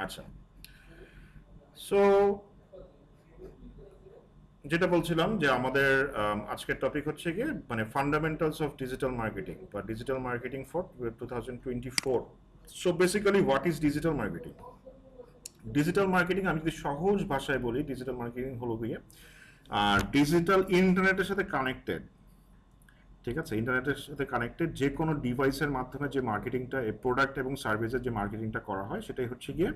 আচ্ছা, সো যেটা বলছিলাম যে আমাদের আজকের টপিক হচ্ছে গিয়ে মানে ফান্ডামেন্টালস অফ ডিজিটাল মার্কেটিং বা digital marketing for 2024। So basically what is digital marketing? Digital marketing আমি যদি সহজ ভাষায় বলি, ডিজিটাল মার্কেটিং হলো গিয়ে ডিজিটাল ইন্টারনেটের সাথে কানেক্টেড, ঠিক আছে, ইন্টারনেটের সাথে কানেক্টেড যে কোনো ডিভাইসের মাধ্যমে যে মার্কেটিংটা, প্রোডাক্ট এবং সার্ভিসের যে মার্কেটিংটা করা হয় সেটাই হচ্ছে গিয়ে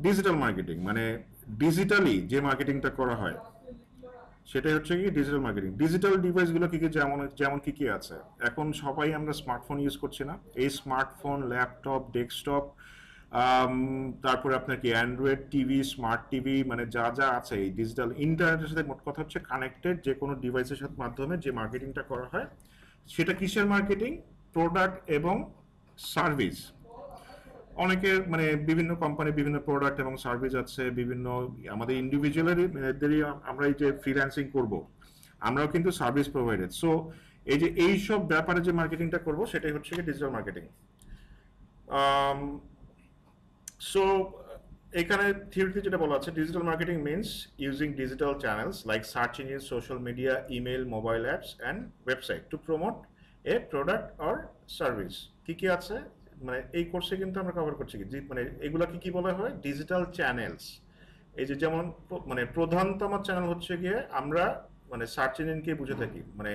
ডিজিটাল মার্কেটিং। মানে ডিজিটালি যে মার্কেটিংটা করা হয় সেটাই হচ্ছে কি ডিজিটাল মার্কেটিং। ডিজিটাল ডিভাইসগুলো কি কি, যেমন যেমন কি কি আছে, এখন সবাই আমরা স্মার্টফোন ইউজ করছি না? এই স্মার্টফোন, ল্যাপটপ, ডেস্কটপ, তারপরে আপনার কি অ্যান্ড্রয়েড টিভি, স্মার্ট টিভি, মানে যা যা আছে এই ডিজিটাল ইন্টারনেটের সাথে মোট কথা হচ্ছে কানেক্টেড যে কোনো ডিভাইসের সাথে মাধ্যমে যে মার্কেটিংটা করা হয় সেটা কিসের মার্কেটিং? প্রোডাক্ট এবং সার্ভিস। অনেকের মানে বিভিন্ন কোম্পানি বিভিন্ন প্রোডাক্ট এবং সার্ভিস আছে, বিভিন্ন আমাদের ইন্ডিভিজুয়ালেরই আমরা এই যে ফ্রিল্যান্সিং করব, আমরাও কিন্তু সার্ভিস প্রোভাইডার। সো এই যে এইসব ব্যাপারে যে মার্কেটিংটা করব সেটাই হচ্ছে কি ডিজিটাল মার্কেটিং। সো এখানে থিওরিতে যেটা বলা আছে, digital marketing means using digital channels like search engine, social media, email, mobile apps and website to promote A product or service. কি কি আছে মানে এই কোর্সে কিন্তু আমরা কভার করছি কি মানে এগুলা কি কি বলা হয়? Digital channels. এই যে যেমন মানে প্রধানতম চ্যানেল হচ্ছে গিয়ে আমরা মানে সার্চ ইঞ্জিনকে বুঝে থাকি, মানে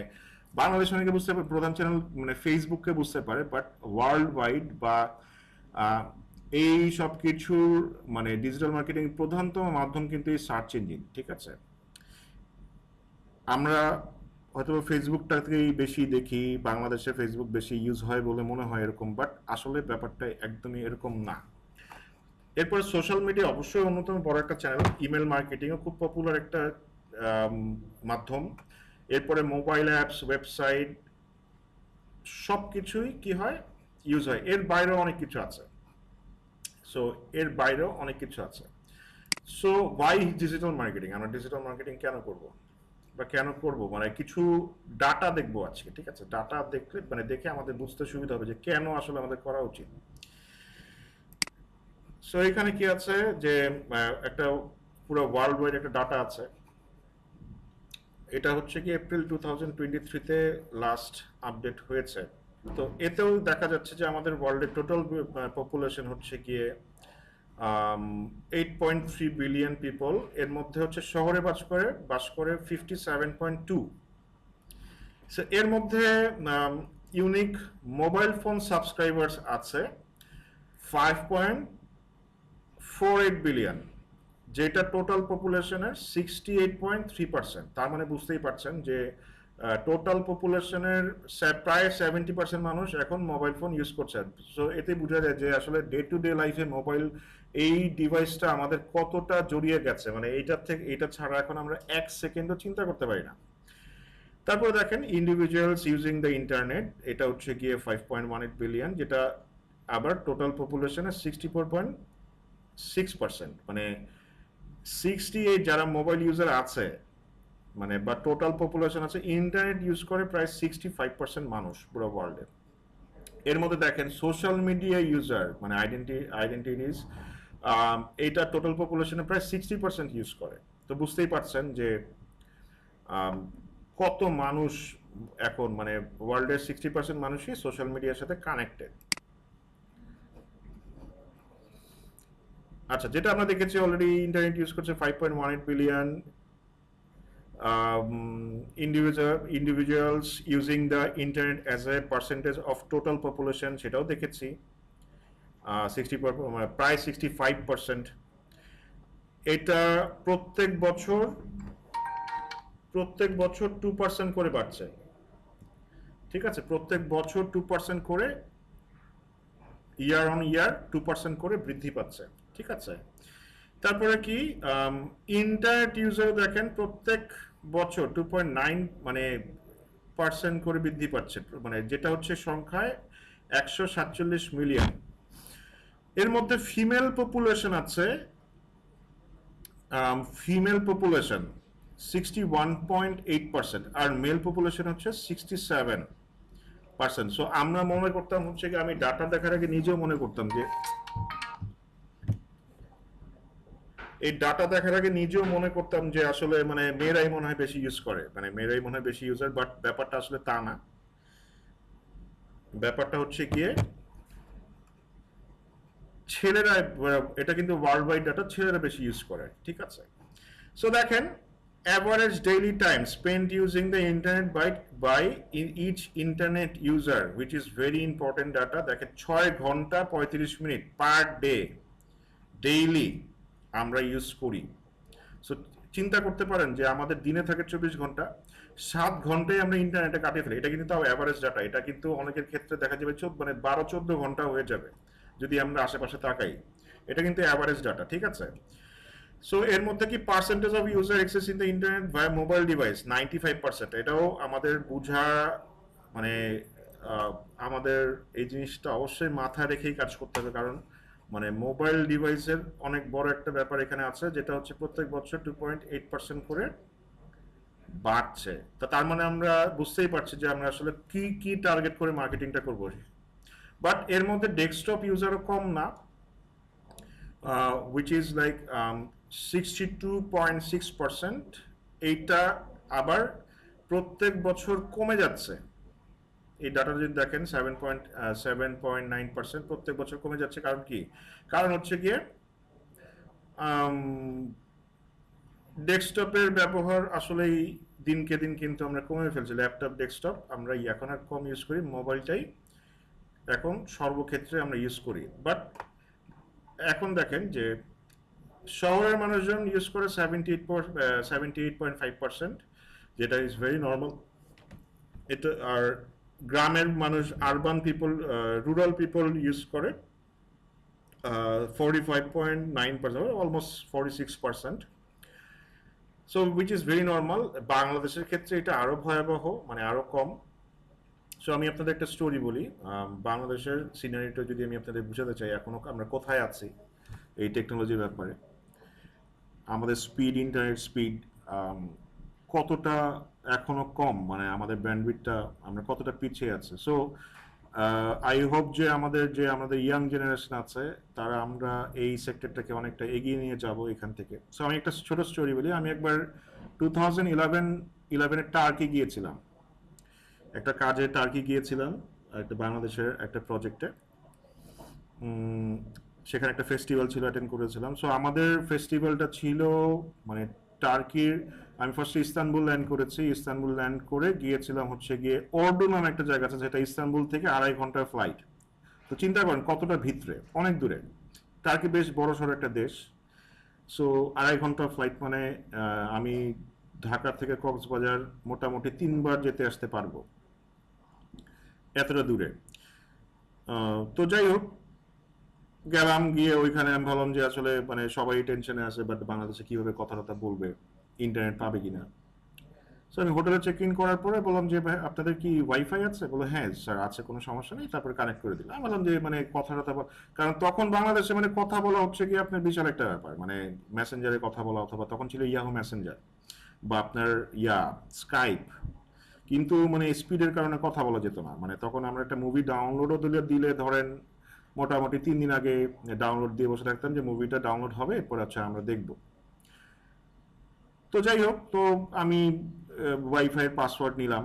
বাংলাদেশ অনেকে বুঝতে পারে প্রধান চ্যানেল মানে ফেসবুককে বুঝতে পারে, বাট ওয়ার্ল্ড ওয়াইড বা এই সব কিছুর মানে ডিজিটাল মার্কেটিং প্রধানতম মাধ্যম কিন্তু এই সার্চ ইঞ্জিন, ঠিক আছে? আমরা হয়তো ফেসবুকটাকেই বেশি দেখি, বাংলাদেশে ফেসবুক বেশি ইউজ হয় বলে মনে হয় এরকম, বাট আসলে ব্যাপারটা একদমই এরকম না। এরপরে সোশ্যাল মিডিয়া অবশ্যই অন্যতম বড় একটা চ্যানেল, ইমেল মার্কেটিংও খুব পপুলার একটা মাধ্যম। এরপরে মোবাইল অ্যাপস, ওয়েবসাইট, সব কিছুই কি হয়? ইউজ হয়। এর বাইরেও অনেক কিছু আছে। সো এর বাইরেও অনেক কিছু আছে। So why digital marketing? আমরা ডিজিটাল মার্কেটিং কেন করব বা কেন করব মানে কিছু ডাটা দেখবো আজকে, ঠিক আছে? ডাটা দেখলে মানে দেখে আমাদের বুঝতে সুবিধা হবে যে কেন আসলে আমাদের করা উচিত। সো এখানে কি আছে যে একটা পুরো ওয়ার্ল্ড ওয়াইড একটা ডাটা আছে। এটা হচ্ছে কি এপ্রিল 2023-তে লাস্ট আপডেট হয়েছে। তো এতেও দেখা যাচ্ছে যে আমাদের ওয়ার্ল্ডের টোটাল পপুলেশন হচ্ছে গিয়ে 8.3 বিলিয়ন পিপল। এর মধ্যে হচ্ছে শহরে বাস করে 57.2। এর মধ্যে ইউনিক মোবাইল ফোন সাবস্ক্রাইবার্স আছে 5.48 বিলিয়ন, যেটা টোটাল পপুলেশনের 68.3%। তার মানে বুঝতেই পারছেন যে টোটাল পপুলেশনের প্রায় 70% মানুষ এখন মোবাইল ফোন ইউজ করছে। সো এতে বোঝা যায় যে আসলে ডে টু ডে লাইফে মোবাইল এই ডিভাইসটা আমাদের কতটা জড়িয়ে গেছে, মানে এইটার থেকে এটা ছাড়া এখন আমরা এক সেকেন্ডও চিন্তা করতে পারি না। তারপরে দেখেন ইন্ডিভিজুয়ালস ইউজিং দ্য ইন্টারনেট, এটা হচ্ছে গিয়ে 5.18 বিলিয়ন, যেটা আবার টোটাল পপুলেশনের 64.6%। মানে 68 যারা মোবাইল ইউজার আছে মানে বা টোটাল পপুলেশন আছে, ইন্টারনেট ইউজ করে প্রায় 65% মানুষ পুরো ওয়ার্ল্ডে। এর মধ্যে দেখেন সোশ্যাল মিডিয়া ইউজার মানে আইডেন্টিটিস, এইটা টোটাল পপুলেশনে প্রায় 60% ইউজ করে। তো বুঝতেই পারছেন যে কত মানুষ এখন মানে ওয়ার্ল্ডের 60% মানুষই সোশ্যাল মিডিয়ার সাথে কানেক্টেড। আচ্ছা, যেটা আমরা দেখেছি অলরেডি ইন্টারনেট ইউজ করছে 5.18 billion individuals using the internet as a percentage of total population, সেটাও দেখেছি 60 প্রায় 65%। এটা প্রত্যেক বছর 2% করে বাড়ছে, ঠিক আছে? প্রত্যেক বছর 2% করে, ইয়ার অন ইয়ার 2% করে বৃদ্ধি পাচ্ছে, ঠিক আছে? তারপরে কি ইন্টারনেট ইউজার দেখেন প্রত্যেক বছর 2.9 মানে পার্সেন্ট করে বৃদ্ধি পাচ্ছে, মানে যেটা হচ্ছে সংখ্যায় 147 মিলিয়ন। এর মধ্যে ফিমেল পপুলেশন আছে, ফিমেল পপুলেশন 61.8%, আর মেল পপুলেশন হচ্ছে 67%। সো আমরা মনে করতাম হচ্ছে কি, আমি ডাটা দেখার আগে নিজেও মনে করতাম যে এই ডাটা দেখার আগে নিজেও মনে করতাম যে আসলে মানে মেয়েরাই মনে হয় বেশি ইউজ করে, মানে মেয়েরাই মনে হয় বেশি ইউজার, বাট ব্যাপারটা আসলে তা না। ব্যাপারটা হচ্ছে গিয়ে ছেলেরা, এটা কিন্তু ওয়ার্ল্ড ওয়াইড ডাটা, ছেলেরা বেশি ইউজ করে, ঠিক আছে। সো দেখেন, average daily time spent using the internet by each internet user, which is very important data, দেখেন 6 ঘন্টা 35 মিনিট পার ডে ডেইলি আমরা ইউজ করি। সো চিন্তা করতে পারেন যে আমাদের দিনে থাকে 24 ঘন্টা, 7 ঘন্টায় আমরা ইন্টারনেটে কাটিয়ে ফেলি। এটা কিন্তু তাও অ্যাভারেজ ডাটা, এটা কিন্তু অনেকের ক্ষেত্রে দেখা যাবে মানে 12-14 ঘন্টা হয়ে যাবে যদি আমরা আশেপাশে তাকাই। এটা কিন্তু অ্যাভারেজ ডাটা, ঠিক আছে। সো এর মধ্যে কি percentage of user access in the internet via mobile device 95%। এটাও আমাদের বোঝা, মানে আমাদের এই জিনিসটা অবশ্যই মাথায় রেখেই কাজ করতে হবে, কারণ মানে মোবাইল ডিভাইসের অনেক বড় একটা ব্যাপার এখানে আছে, যেটা হচ্ছে প্রত্যেক বছর 2.8% করে বাড়ছে। তা তার মানে আমরা বুঝতেই পারছি যে আমরা আসলে কি কি টার্গেট করে মার্কেটিংটা করবো। বাট এর মধ্যে ডেস্কটপ ইউজারও কম না, which is like 62.6%। এইটা আবার প্রত্যেক বছর কমে যাচ্ছে। এই ডাটা যদি দেখেন 7.9% প্রত্যেক বছর কমে যাচ্ছে। কারণ কি? কারণ হচ্ছে গিয়ে ডেস্কটপের ব্যবহার আসলেই দিনকে দিন কিন্তু আমরা কমে ফেলছি। ল্যাপটপ, ডেস্কটপ আমরা এখন আর কম ইউজ করি, মোবাইলটাই এখন সর্বক্ষেত্রে আমরা ইউজ করি। বাট এখন দেখেন যে শহরের মানুষজন ইউজ করে 78.5%, যেটা ইজ ভেরি নর্মাল। এটা আর গ্রামের মানুষ, urban people, rural people use করে 45.9%, almost 46%। So which is very normal. বাংলাদেশের ক্ষেত্রে এটা আরো ভয়াবহ, মানে আরো কম। সো আমি আপনাদের একটা স্টোরি বলি। বাংলাদেশের সিনারিটা যদি আমি আপনাদের বুঝাতে চাই, এখনো আমরা কোথায় আছি এই টেকনোলজির ব্যাপারে, আমাদের স্পিড, ইন্টারনেট স্পিড কতটা এখনো কম, মানে আমাদের ব্যান্ডউইডথটা আমরা কতটা পিছিয়ে আছে। সো আই হোপ যে আমাদের ইয়াং জেনারেশন আছে, তারা আমরা এই সেক্টরটাকে অনেকটা এগিয়ে নিয়ে যাব এখান থেকে। সো আমি একটা ছোট স্টোরি বলি। আমি একবার 2011 টার্কি গিয়েছিলাম, একটা কাজে টার্কি গিয়েছিলাম, একটা বাংলাদেশের একটা প্রজেক্টে। সেখানে একটা ফেস্টিভ্যাল ছিল, অ্যাটেন্ড করেছিলাম। সো আমাদের ফেস্টিভ্যালটা ছিল মানে টার্কির, আমি ফার্স্টে ইস্তানবুল ল্যান্ড করেছি। ইস্তানবুল ল্যান্ড করে গিয়েছিলাম হচ্ছে গিয়ে অর্ডু নামে একটা জায়গা আছে, যেটা ইস্তানবুল থেকে 2.5 ঘন্টার ফ্লাইট। তো চিন্তা করেন কতটা ভিতরে, অনেক দূরে। টার্কি বেশ বড় সড়ো একটা দেশ। সো 2.5 ঘন্টা ফ্লাইট মানে আমি ঢাকা থেকে কক্সবাজার মোটামুটি 3 বার যেতে আসতে পারবো, এতটা দূরে। তো যাই হোক, গেলাম, গিয়ে ওইখানে আমি ভাবলাম যে আসলে মানে সবাই টেনশনে আছে, বাট বাংলাদেশে কিভাবে কথাটা বলবে, ইন্টারনেট পাবে কিনা। সো আমি হোটেলে চেক ইন করার পরে বললাম যে ভাই আপনাদের কি ওয়াইফাই আছে? বলে হ্যাঁ স্যার আছে, কোনো সমস্যা নেই। তারপরে কানেক্ট করে দিলাম। আমি বললাম যে মানে কথাটা, কারণ তখন বাংলাদেশে মানে কথা বলা হচ্ছে কি আপনার বিশাল একটা ব্যাপার, মানে মেসেঞ্জারে কথা বলা, অথবা তখন ছিল ইয়াহু মেসেঞ্জার বা আপনার স্কাইপ। কিন্তু মানে স্পিডের কারণে কথা বলা যেত না। মানে তখন আমরা একটা মুভি ডাউনলোডও দিলে ধরেন মোটামুটি 3 দিন আগে ডাউনলোড দিয়ে বসে থাকতাম যে মুভিটা ডাউনলোড হবে, এরপর আচ্ছা আমরা দেখব। তো যাই হোক, তো আমি ওয়াইফাইয়ের পাসওয়ার্ড নিলাম,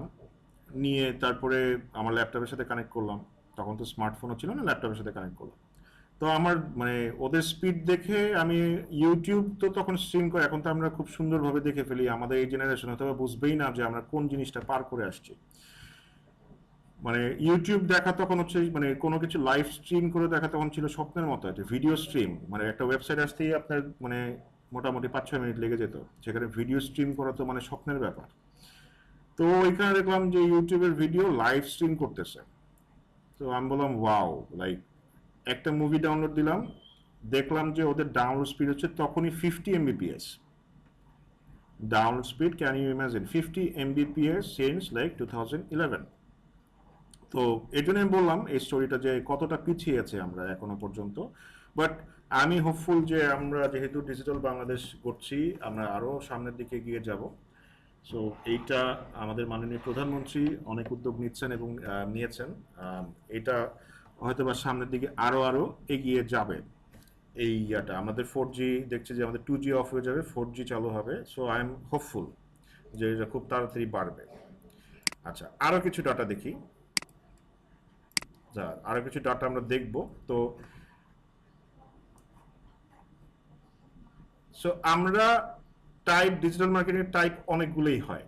নিয়ে তারপরে আমার ল্যাপটপের সাথে কানেক্ট করলাম। তখন তো স্মার্টফোনও ছিল না, ল্যাপটপের সাথে কানেক্ট করলাম। তো আমার মানে ওদের স্পিড দেখে আমি ইউটিউব তো তখন স্ট্রিম করে, এখন তো আমরা খুব সুন্দরভাবে দেখে ফেলি। আমাদের এই জেনারেশন হয়তো বুঝবেই না যে আমরা কোন জিনিসটা পার করে আসছি। মানে ইউটিউব দেখা তখন হচ্ছে মানে কোনো কিছু লাইভ স্ট্রিম করে দেখা তখন ছিল স্বপ্নের মতো। একটা ভিডিও স্ট্রিম, মানে একটা ওয়েবসাইট আসতেই আপনার মানে মোটামুটি 5-6 মিনিট লেগে যেত, সেখানে ভিডিও স্ট্রিম করা তো মানে স্বপ্নের ব্যাপার। তো ওইখানে দেখলাম যে ইউটিউবের ভিডিও লাইভ স্ট্রিম করতেছে। তো আমি বললাম ওয়াও, লাইক একটা মুভি ডাউনলোড দিলাম, দেখলাম যে ওদের ডাউনলোড স্পিড হচ্ছে তখনই 50 Mbps download speed. Can you imagine 50 Mbps since like 2011। তো এই জন্য আমি বললাম এই স্টোরিটা যে কতটা পিছিয়ে আছে আমরা এখনো পর্যন্ত। বাট আমি হোপফুল যে আমরা যেহেতু ডিজিটাল বাংলাদেশ করছি, আমরা আরো সামনের দিকে এগিয়ে যাব। সো এইটা আমাদের মাননীয় প্রধানমন্ত্রী অনেক উদ্যোগ নিচ্ছেন এবং নিয়েছেন। এটা হয়তো বা সামনের দিকে আরো এগিয়ে যাবে। এই ইয়াটা আমাদের 4G দেখছি যে আমাদের 2G অফ হয়ে যাবে, 4G চালু হবে। সো আই এম হোপফুল যে এটা খুব তাড়াতাড়ি বাড়বে। আচ্ছা, আরো কিছু ডাটা দেখি। আরো কিছু ডাটা আমরা দেখব। তো আমরা ডিজিটাল মার্কেটিং টাইপ অনেকগুলোই হয়,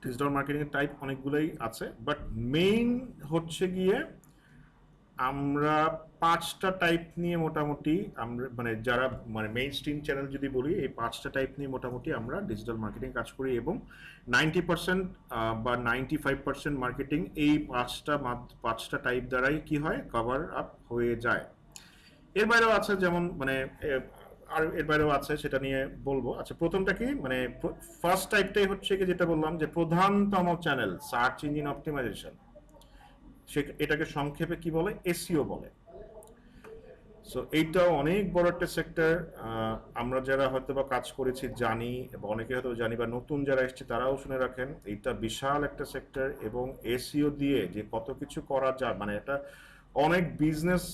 ডিজিটাল মার্কেটিং এর টাইপ অনেকগুলোই আছে, বাট মেইন হচ্ছে গিয়ে আমরা 5টা টাইপ নিয়ে মোটামুটি আমরা মানে যারা মানে মেইন স্ট্রিম চ্যানেল যদি বলি, এই 5টা টাইপ নিয়ে মোটামুটি আমরা ডিজিটাল মার্কেটিং কাজ করি, এবং 90% বা 95% মার্কেটিং এই 5টা টাইপ দ্বারাই কি হয়, কভার আপ হয়ে যায়। এর বাইরেও আছে, যেমন মানে আর এর বাইরেও আছে, সেটা নিয়ে বলবো। আচ্ছা, প্রথমটা কি, মানে ফার্স্ট টাইপটাই হচ্ছে কি যেটা বললাম যে প্রধানতম চ্যানেল সার্চ ইঞ্জিন অপটিমাইজেশন, এটাকে সংক্ষেপে কি বলে, এসইও বলে। সো এইটাও অনেক বড় একটা সেক্টর। আমরা যারা হয়তো বা কাজ করেছি জানি, এবং অনেকে হয়তো জানি, বা নতুন যারা এসছে তারাও শুনে রাখেন, এইটা বিশাল একটা সেক্টর, এবং এসইও দিয়ে যে কত কিছু করা যায়, মানে এটা অনেক বিজনেস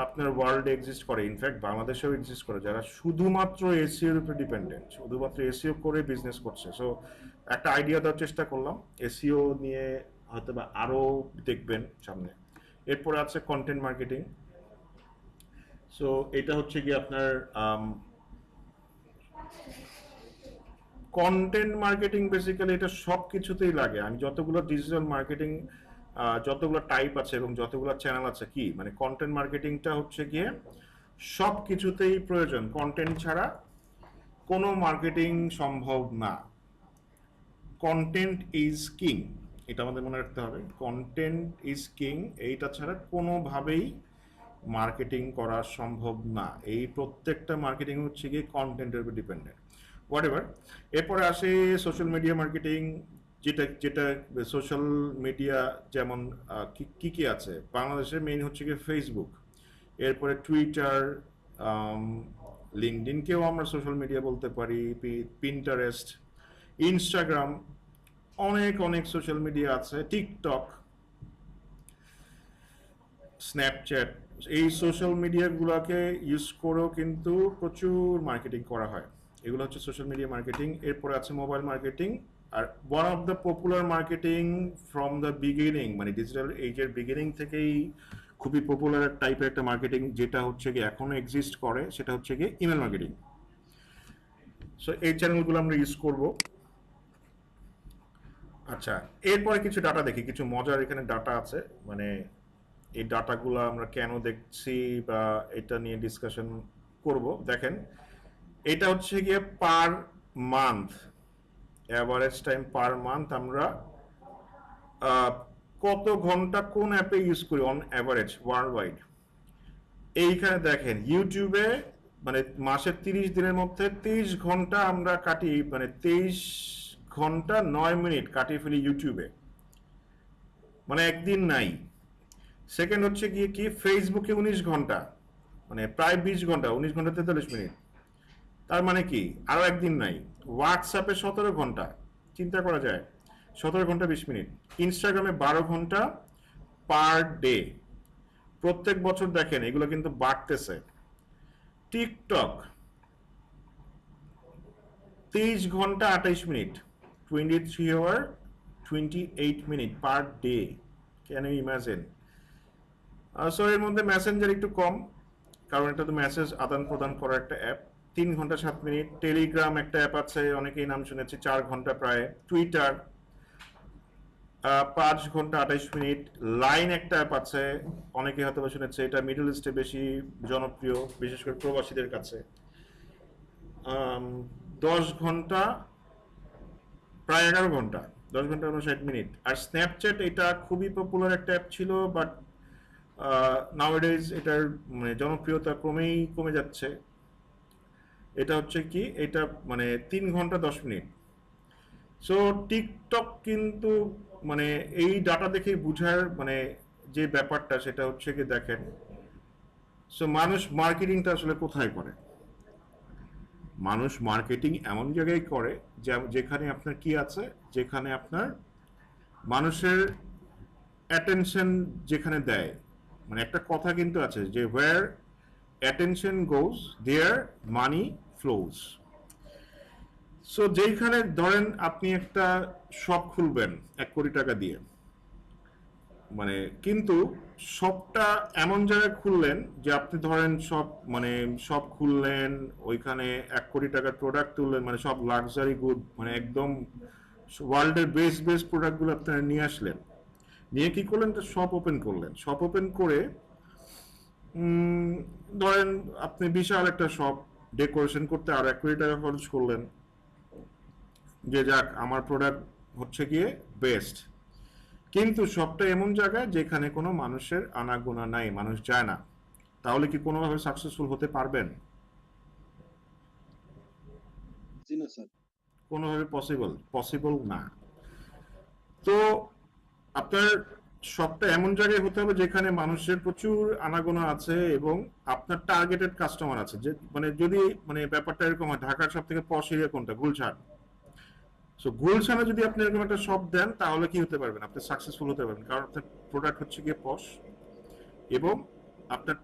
আপনার ওয়ার্ল্ডে এক্সিস্ট করে, ইনফ্যাক্ট বাংলাদেশেও এক্সিস্ট করে, যারা শুধুমাত্র এসইওর উপরে ডিপেন্ডেন্ট, শুধুমাত্র এসইও করে বিজনেস করছে। সো একটা আইডিয়া দেওয়ার চেষ্টা করলাম এসইও নিয়ে, হয়তো বা আরও দেখবেন সামনে। এরপরে আছে কন্টেন্ট মার্কেটিং। সো এটা হচ্ছে কি আপনার কন্টেন্ট মার্কেটিং, বেসিক্যালি এটা সব কিছুতেই লাগে। আমি যতগুলো ডিজিটাল মার্কেটিং যতগুলো টাইপ আছে এবং যতগুলো চ্যানেল আছে, কি মানে কন্টেন্ট মার্কেটিংটা হচ্ছে গিয়ে সব কিছুতেই প্রয়োজন। কন্টেন্ট ছাড়া কোনো মার্কেটিং সম্ভব না। কন্টেন্ট ইজ কিং, এটা আমাদের মনে রাখতে হবে। কন্টেন্ট ইজ কিং, এইটা ছাড়া কোনোভাবেই মার্কেটিং করা সম্ভব না। এই প্রত্যেকটা মার্কেটিং হচ্ছে গিয়ে কন্টেন্টের উপর ডিপেন্ডেন্ট, হোয়াট এভার। এরপরে আসে সোশ্যাল মিডিয়া মার্কেটিং, যেটা যেটা সোশ্যাল মিডিয়া যেমন কি কি আছে বাংলাদেশে, মেইন হচ্ছে গিয়ে ফেসবুক, এরপরে টুইটার, লিঙ্কডইনকেও আমরা সোশ্যাল মিডিয়া বলতে পারি, পিন্টারেস্ট, ইনস্টাগ্রাম, অনেক অনেক সোশ্যাল মিডিয়া আছে, টিকটক, স্ন্যাপচ্যাট। এই সোশ্যাল মিডিয়াগুলোকে ইউজ করেও কিন্তু প্রচুর মার্কেটিং করা হয়। এগুলো হচ্ছে সোশ্যাল মিডিয়া মার্কেটিং। এরপরে আছে মোবাইল মার্কেটিং, আর one of the popular marketing from the beginning, মানে ডিজিটাল এইজের বিগিনিং থেকেই খুবই পপুলার টাইপের একটা মার্কেটিং, যেটা হচ্ছে গিয়ে এখনো এক্সিস্ট করে, সেটা হচ্ছে গিয়ে ইমেল মার্কেটিং। সো এই চ্যানেলগুলো আমরা ইউজ করব। আচ্ছা, এরপরে কিছু ডাটা দেখি, কিছু মজার এখানে ডাটা আছে, মানে এই ডাটাগুলো আমরা কেন দেখছি বা এটা নিয়ে ডিসকাশন করব। দেখেন, এটা হচ্ছে গিয়ে per month, average time per month আমরা কত ঘন্টা কোন অ্যাপে ইউজ করি অন অ্যাভারেজ ওয়ার্ল্ড ওয়াইড। এইখানে দেখেন ইউটিউবে মানে মাসের 30 দিনের মধ্যে 30 ঘন্টা আমরা কাটি, মানে 23 ঘন্টা 9 মিনিট কাটিয়ে ফেলি ইউটিউবে, মানে একদিন নাই। সেকেন্ড হচ্ছে গিয়ে কি ফেসবুকে 19 ঘন্টা, মানে প্রায় 20 ঘন্টা, 19 ঘন্টা 43 মিনিট, তার মানে কি আরো একদিন নাই। হোয়াটসঅ্যাপে 17 ঘন্টা, চিন্তা করা যায়, 17 ঘন্টা 20 মিনিট। ইনস্টাগ্রামে 12 ঘন্টা পার ডে, প্রত্যেক বছর দেখেন এগুলো কিন্তু বাড়তেছে। টিকটক 23 ঘন্টা 28 minute, 23 hour 28 minute per day, can you imagine. So এর মধ্যে মেসেঞ্জার একটু কম, কারণ এটা তো মেসেজ আদান প্রদান করার একটা অ্যাপ, 3 ঘন্টা 7 মিনিট। টেলিগ্রাম একটা অ্যাপ আছে, অনেকেই নাম শুনেছে, 4 ঘন্টা প্রায়। টুইটার 5 ঘন্টা 28 মিনিট। লাইন একটা অ্যাপ আছে, অনেকে হয়তো শুনেছে, এটা মিডল ইস্টে বেশি জনপ্রিয়, বিশেষ করে প্রবাসীদের কাছে। 10 ঘন্টা, প্রায় 11 ঘন্টা, 10 ঘন্টা 59 মিনিট। আর স্ন্যাপচ্যাট, এটা খুবই পপুলার একটা অ্যাপ ছিল, বাট নাওয়াডেজ এটার মানে জনপ্রিয়তা ক্রমেই কমে যাচ্ছে। এটা হচ্ছে কি, এটা মানে 3 ঘন্টা 10 মিনিট। সো টিকটক কিন্তু মানে এই ডাটা দেখে বুঝার মানে যে ব্যাপারটা, সেটা হচ্ছে কি দেখেন, সো মানুষ মার্কেটিংটা আসলে কোথায় করে। মানুষ মার্কেটিং এমন জায়গায় করে যেখানে আপনার কি আছে, যেখানে আপনার মানুষের অ্যাটেনশন যেখানে দেয়। মানে একটা কথা কিন্তু আছে যে where attention goes there money flows. So যেইখানে ধরেন আপনি একটা শপ খুলবেন 1 কোটি টাকা দিয়ে, মানে কিন্তু শপটা এমন জায়গায় খুললেন যে আপনি ধরেন সব মানে শপ খুললেন, ওইখানে 1 কোটি টাকার প্রোডাক্ট তুললেন, মানে সব লাক্সারি গুড, মানে একদম ওয়ার্ল্ডের বেস্ট বেস্ট প্রোডাক্টগুলো আপনারা নিয়ে আসলেন, নিয়ে কি করলেন, শপ ওপেন করলেন। শপ ওপেন করে ধরেন আপনি বিশাল একটা শপ ডেকোরেশন করতে আর 1 কোটি টাকা খরচ করলেন, যে যাক আমার প্রোডাক্ট হচ্ছে গিয়ে বেস্ট, কিন্তু শপটা এমন জায়গায় যেখানে কোনো মানুষের আনাগোনা নাই, মানুষ যায় না, তাহলে কি কোনোভাবে সাকসেসফুল হতে পারবেন? জি না স্যার। কোনোভাবে পসিবল না। তো আপনার শপটা এমন জায়গায় হতে হবে যেখানে মানুষের প্রচুর আনাগোনা আছে এবং আপনার টার্গেটেড কাস্টমার আছে। যে মানে যদি মানে ব্যাপারটা এরকম হয়, ঢাকার সব থেকে পশ এরিয়া কোনটা? গুলশান। সো গুলশানে যদি আপনি এরকম একটা শপ দেন তাহলে কি হতে পারবেন? আপনি সাকসেসফুল হতে পারবেন, কারণ আপনার প্রোডাক্ট হচ্ছে গিয়ে পশ এবং আপনার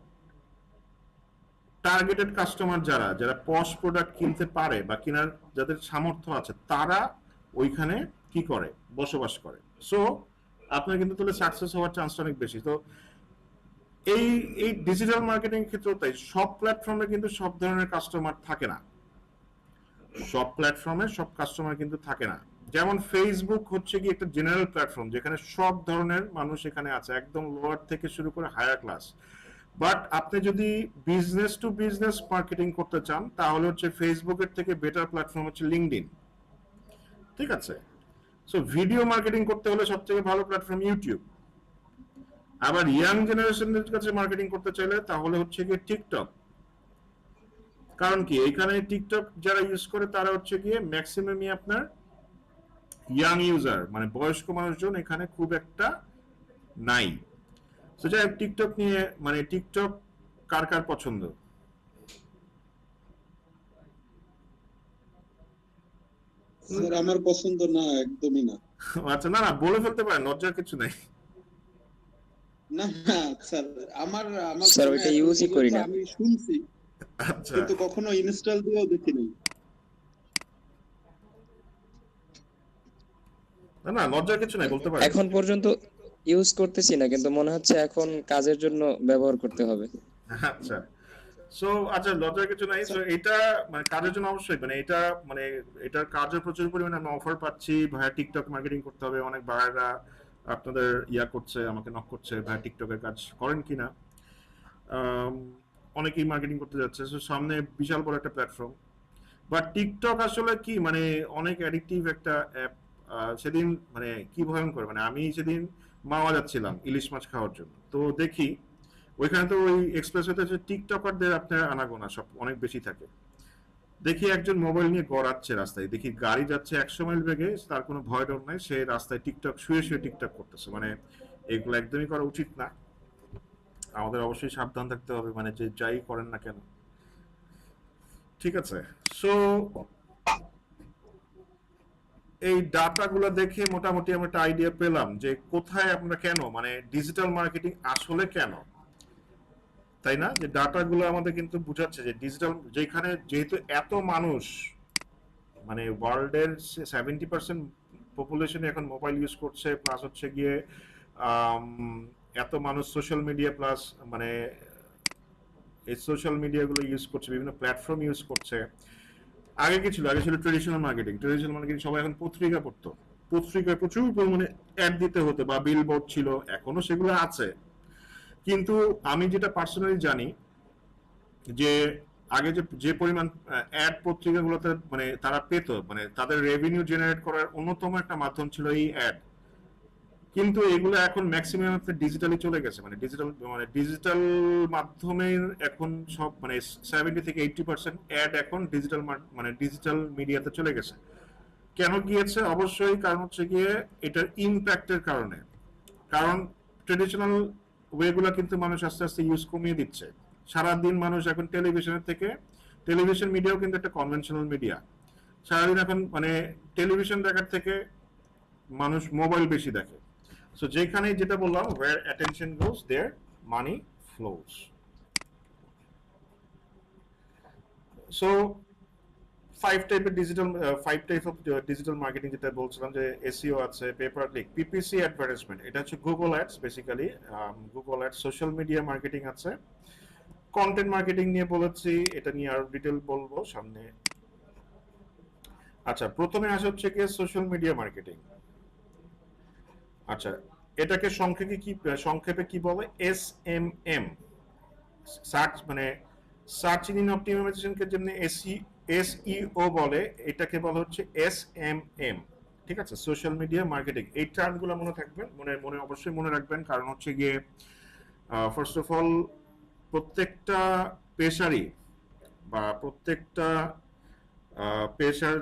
টার্গেটেড কাস্টমার যারা যারা পশ প্রোডাক্ট কিনতে পারে বা কেনার যাদের সামর্থ্য আছে তারা ওইখানে কি করে? বসবাস করে। সো আপনার কিন্তু তাহলে সাকসেস হওয়ার চান্সটা অনেক বেশি। তো এই এই ডিজিটাল মার্কেটিং ক্ষেত্রেও তাই, সব প্ল্যাটফর্মে কিন্তু সব ধরনের কাস্টমার থাকে না, সব প্ল্যাটফর্মে সব কাস্টমার কিন্তু থাকে না। যেমন ফেসবুক হচ্ছে কি একটা জেনারেল প্ল্যাটফর্ম যেখানে সব ধরনের মানুষ এখানে আছে, একদম লোয়ার থেকে শুরু করে হায়ার ক্লাস। বাট আপনি যদি বিজনেস টু বিজনেস মার্কেটিং করতে চান তাহলে হচ্ছে ফেসবুকের থেকে বেটার প্ল্যাটফর্ম হচ্ছে লিঙ্কডইন। ঠিক আছে? সো ভিডিও মার্কেটিং করতে হলে সবথেকে ভালো প্ল্যাটফর্ম ইউটিউব। আবার ইয়াং জেনারেশনের কাছে মার্কেটিং করতে চাইলে তাহলে হচ্ছে গিয়ে টিকটক। কারণ কি, এখানে টিকটক যারা ইউজ করে তারা হচ্ছে গিয়ে ম্যাক্সিমামই আপনার ইয়াং ইউজার, মানে বয়স্ক মানুষজন এখানে খুব একটা নাই। তো যাই হোক, টিকটক নিয়ে মানে টিকটক কার কার পছন্দ? স্যার আমার পছন্দ না, একদমই না। আচ্ছা, না না বলে ফেলতে পারেন, লজ্জার কিছু নাই। না না স্যার, আমার আমার স্যার ফোনে ওইটা এখন ইউজই করি পর্যন্ত না। আমি শুনছি আচ্ছা, কিন্তু কখনো ইনস্টল দিয়েও দেখিনি। না না লজ্জার কিছু নাই, বলতে পারেন। এখন পর্যন্ত ইউজ করতেছি না, কিন্তু মনে হচ্ছে এখন কাজের জন্য ব্যবহার করতে হবে। আচ্ছা, সো আচ্ছা লজ্জার কিছু নাই। সো এটা মানে কাজের জন্য অবশ্যই, মানে এটা মানে এটার কাজের প্রচুর পরিমাণে আমরা অফার পাচ্ছি। ভাইয়া টিকটক মার্কেটিং করতে হবে, অনেক ভাইয়ারা আপনাদের ইয়া করছে, আমাকে নক করছে ভাইয়া টিকটকের কাজ করেন কিনা। আম, অনেকেই মার্কেটিং করতে যাচ্ছে, সো সামনে বিশাল বড় একটা প্ল্যাটফর্ম। বাট টিকটক আসলে কি মানে অনেক অ্যাডিকটিভ একটা অ্যাপ। সেদিন মানে কি ভয়ঙ্কর, মানে আমি সেদিন মাওয়া যাচ্ছিলাম ইলিশ মাছ খাওয়ার জন্য, তো দেখি ওইখানে তো ওই এক্সপ্রেসওয়েতে যে টিকটকারদের আপনার আনাগোনা সব অনেক বেশি থাকে। দেখি একজন মোবাইল নিয়ে গড়াচ্ছে রাস্তায়, দেখি গাড়ি যাচ্ছে 100 মাইল বেগে, তার কোনো ভয় ডর নাই, সে রাস্তায় টিকটক শুয়ে শুয়ে টিকটক করতেছে। মানে এগুলো একদমই করা উচিত না, আমাদের অবশ্যই সাবধান থাকতে হবে, মানে যে যাই করেন না কেন। ঠিক আছে? সো এই ডাটাগুলো দেখে মোটামুটি আমরা একটা আইডিয়া পেলাম যে কোথায় আমরা কেন মানে ডিজিটাল মার্কেটিং আসলে কেন, তাই না? যে ডাটাগুলো আমাদের কিন্তু বুঝাচ্ছে যে ডিজিটাল, যেখানে যেহেতু এত মানুষ, মানে ওয়ার্ল্ডের 70% পপুলেশন এখন মোবাইল ইউজ করছে, প্লাস হচ্ছে গিয়ে আম, এত মানুষ সোশ্যাল মিডিয়া প্লাস মানে এই সোশ্যাল মিডিয়াগুলো ইউজ করছে, বিভিন্ন প্ল্যাটফর্ম ইউজ করছে। আগে কি ছিল? আগে ছিল ট্রেডিশনাল মার্কেটিং। ট্রেডিশনাল মার্কেটিং সবাই এখন পত্রিকা পড়তো, পত্রিকায় প্রচুর পরিমাণে অ্যাড দিতে হতো বা বিলবোর্ড ছিল, এখনো সেগুলো আছে। কিন্তু আমি যেটা পার্সোনালি জানি যে আগে যে যে পরিমাণ অ্যাড পত্রিকাগুলোতে মানে তারা পেত, মানে তাদের রেভিনিউ জেনারেট করার অন্যতম একটা মাধ্যম ছিল এই অ্যাড। কিন্তু এগুলো এখন ম্যাক্সিমাম ডিজিটালি চলে গেছে, মানে ডিজিটাল মাধ্যমে এখন সব মানে 70 থেকে 80% অ্যাড এখন ডিজিটাল মানে ডিজিটাল মিডিয়াতে চলে গেছে। কেন গিয়েছে? অবশ্যই কারণ হচ্ছে গিয়ে এটার ইম্প্যাক্টের কারণে। কারণ ট্রেডিশনাল ওয়েগুলো কিন্তু মানুষ আস্তে আস্তে ইউজ কমিয়ে দিচ্ছে। সারাদিন মানুষ এখন টেলিভিশনের থেকে, টেলিভিশন মিডিয়াও কিন্তু একটা কনভেনশনাল মিডিয়া, সারাদিন এখন মানে টেলিভিশন দেখার থেকে মানুষ মোবাইল বেশি দেখে। সো যেখানে যেটা বললাম, where attention goes there money flows. So five type of digital marketing যেটা বলছিলাম, যে এসইও আছে, পেপার ক্লিক, পিপিসি অ্যাডভার্টাইজমেন্ট, এটা হচ্ছে Google ads basically. Google ads, social media marketing আছে, কন্টেন্ট মার্কেটিং নিয়ে বলেছি, এটা নিয়ে আরো ডিটেল বলবো সামনে। আচ্ছা, প্রথমে আসা হচ্ছে কি সোশ্যাল মিডিয়া মার্কেটিং। আচ্ছা, এটাকে সংক্ষেপে কি বলে? এসএমএম, সার্চ মানে সার্চ ইঞ্জিন অপটিমাইজেশনকে যেমনি এসইও বলে, এটাকে বলা হচ্ছে এসএমএম। ঠিক আছে, সোশ্যাল মিডিয়া মার্কেটিং। এই টার্মগুলো মনে থাকবেন, মনে অবশ্যই মনে রাখবেন, কারণ হচ্ছে গিয়ে ফার্স্ট অফ অল প্রত্যেকটা পেশারই বা প্রত্যেকটা পেশার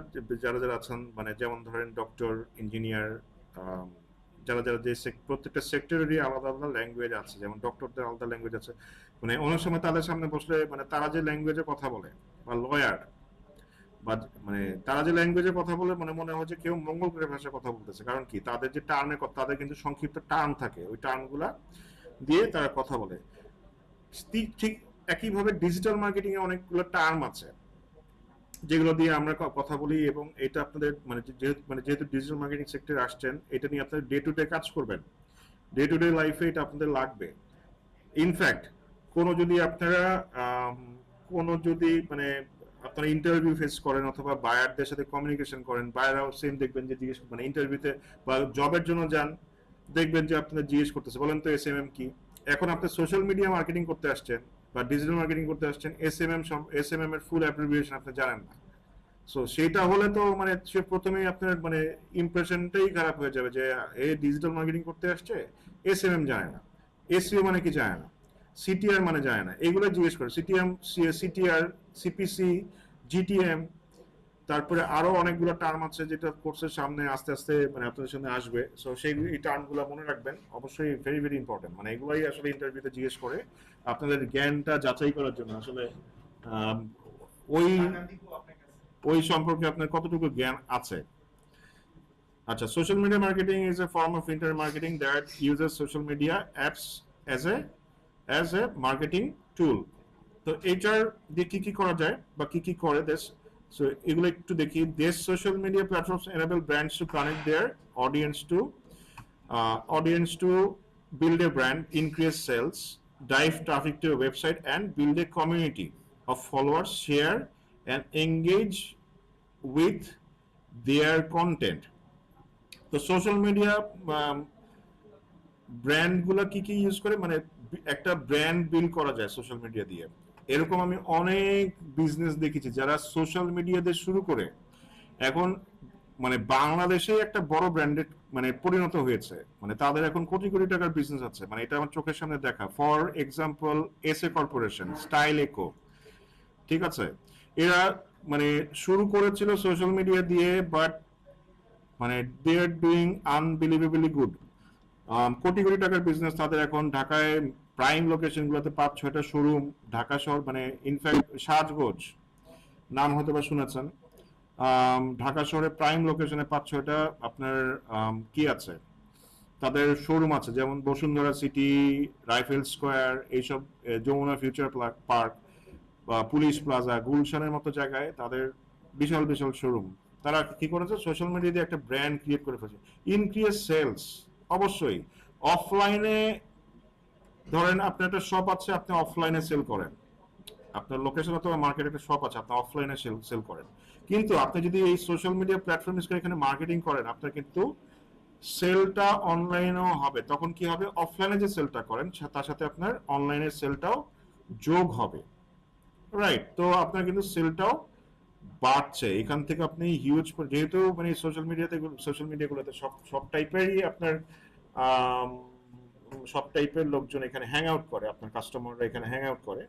যারা যারা আছেন, মানে যেমন ধরেন ডক্টর, ইঞ্জিনিয়ার, যারা যারা যে প্রত্যেকটা সেক্টরেরই আলাদা আলাদা ল্যাঙ্গুয়েজ আছে। যেমন ডক্টরদের আলাদা ল্যাঙ্গুয়েজ আছে, মানে অনেক সময় তাদের সামনে বসলে মানে তারা যে ল্যাঙ্গুয়েজে কথা বলে, বা লয়ার, বা মানে তারা যে ল্যাঙ্গুয়েজে কথা বলে মানে মনে হয় যে কেউ মঙ্গল গ্রহের ভাষায় কথা বলতেছে। কারণ কি, তাদের যে টার্মের কথা, তাদের কিন্তু সংক্ষিপ্ত টার্ম থাকে, ওই টার্মগুলা দিয়ে তারা কথা বলে। ঠিক একইভাবে ডিজিটাল মার্কেটিং এ অনেকগুলো টার্ম আছে যেগুলো দিয়ে আমরা কথা বলি, এবং এটা আপনাদের যেহেতু ডিজিটাল মার্কেটিং সেক্টরে আসছেন, এটা নিয়ে আপনাদের ডে টু ডে কাজ করবেন, ডে টু ডে লাইফে এটা আপনাদের লাগবে। ইনফ্যাক্ট কোনো যদি মানে আপনারা ইন্টারভিউ ফেস করেন অথবা বায়ারদের সাথে কমিউনিকেশন করেন, বায়াররাও সেম দেখবেন যে জিজ্ঞেস মানে ইন্টারভিউতে বা জবের জন্য যান, দেখবেন যে আপনাদের জিজ্ঞেস করতেছে বলেন তো এসএমএম কি। এখন আপনি সোশ্যাল মিডিয়া মার্কেটিং করতে আসছেন বা ডিজিটাল মার্কেটিং করতে আসছেন, এসএমএম এর ফুল অ্যাব্রিভিয়েশন আপনি জানেন না। সো সেটা হলে তো মানে সে প্রথমেই আপনার মানে ইমপ্রেশনটাই খারাপ হয়ে যাবে, যে এ ডিজিটাল মার্কেটিং করতে আসছে, এসএমএম জানে না, এসইও মানে কি জানে না, সিটিআর মানে জানে না, এগুলো জিজ্ঞেস করে। সিটিআর, সিপিসি, জিটিএম, তারপরে আরো অনেকগুলো টার্ম আছে যেটা কোর্সের সামনে আস্তে আস্তে মানে আপনাদের সামনে আসবে। সো সেই টার্মগুলো মনে রাখবেন, অবশ্যই ভেরি ভেরি ইম্পর্টেন্ট। মানে এগুলাই আসলে ইন্টারভিউতে জিজ্ঞেস করে আপনাদের জ্ঞানটা যাচাই করার জন্য, আসলে ওই ওই সম্পর্কে আপনার কতটুকু জ্ঞান আছে। আচ্ছা, social media marketing is a form of internet marketing that uses social media apps as a marketing টুল। তো এইটার দিয়ে কি কি করা যায় বা কি কি করে দেশ, সো এগুলো একটু দেখি। দেশ social media platforms enable brands to connect their audience to build a brand, increase sales, drive traffic to a website, and build a community of followers, share and engage with their content. তো social media brand গুলা কি কি use করে, মানে একটা brand build করা যায় social media দিয়ে। এরকম আমি অনেক বিজনেস দেখেছি যারা সোশ্যাল মিডিয়া দিয়ে শুরু করে এখন মানে বাংলাদেশে একটা বড় ব্র্যান্ডেড মানে পরিণত হয়েছে, মানে তাদের এখন কোটি কোটি টাকার বিজনেস আছে। মানে এটা আমার চোখের সামনে দেখা। For example, SA Corporation, Style Eco, ঠিক আছে, এরা মানে শুরু করেছিল সোশ্যাল মিডিয়া দিয়ে, বাট মানে দে are doing unbelievably good. Crore crore টাকার বিজনেস তাদের এখন। ঢাকায় প্রাইম লোকেশন গুলোতে 5-6টা শোরুম, ঢাকা শহর মানে ইনফ্যাক্ট সাজগোজ নাম হয়তো বা শুনেছেন। ঢাকা শহরে প্রাইম লোকেশনে 5-6টা আপনার কি আছে, তাদের শোরুম আছে, যেমন বসুন্ধরা সিটি, রাইফেল স্কোয়ার, এইসব, যমুনা ফিউচার পার্ক বা পুলিশ প্লাজা, গুলশানের মতো জায়গায় তাদের বিশাল বিশাল শোরুম। তারা কি করেছে, সোশ্যাল মিডিয়া দিয়ে একটা ব্র্যান্ড ক্রিয়েট করে ফেলেছে। ইনক্রিজ সেলস, অবশ্যই অফলাইনে, ধরেন আপনার একটা শপ আছে, আপনি অফলাইনে সেল করেন, আপনার লোকেশন অথবা মার্কেটে একটা শপ আছে, আপনি অফলাইনে সেল করেন, কিন্তু আপনি যদি এই সোশ্যাল মিডিয়া প্ল্যাটফর্ম ইউজ করে এখানে মার্কেটিং করেন, আপনার কিন্তু সেলটা অনলাইনেও হবে। তখন কি হবে, অফলাইনে যে সেলটা করেন তার সাথে আপনার অনলাইনের সেলটাও যোগ হবে, রাইট? তো আপনার কিন্তু সেলটাও বাড়ছে এখান থেকে। আপনি হিউজ, যেহেতু মানে সোশ্যাল মিডিয়াগুলোতে সব টাইপেরই আপনার সব টাইপের লোকজন এখানে হ্যাং আউট করে, আপনার কাস্টমাররা এখানে হ্যাং আউট করে।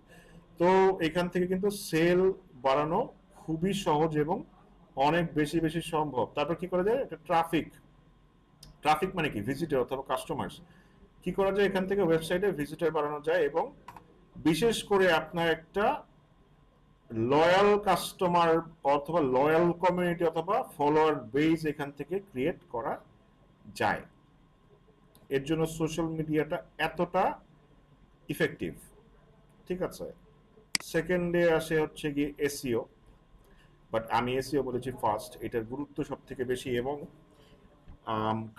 তো এখান থেকে কিন্তু সেল বাড়ানো খুবই সহজ এবং অনেক বেশি বেশি সম্ভব। তারপর কি করা যায়, একটা ট্রাফিক মানে কি, ভিজিটর অথবা কাস্টমার্স। কি করা যায়, এখান থেকে ওয়েবসাইটে ভিজিটর বাড়ানো যায়, এবং বিশেষ করে আপনার একটা লয়াল কাস্টমার অথবা লয়াল কমিউনিটি অথবা ফলোয়ার বেস এখান থেকে ক্রিয়েট করা যায়। এর জন্য সোশ্যাল মিডিয়াটা এতটা ইফেক্টিভ, ঠিক আছে। সেকেন্ডে আসে হচ্ছে গিয়ে এসইও, বাট আমি এসইও বলেছি ফার্স্ট, এটার গুরুত্ব সব থেকে বেশি এবং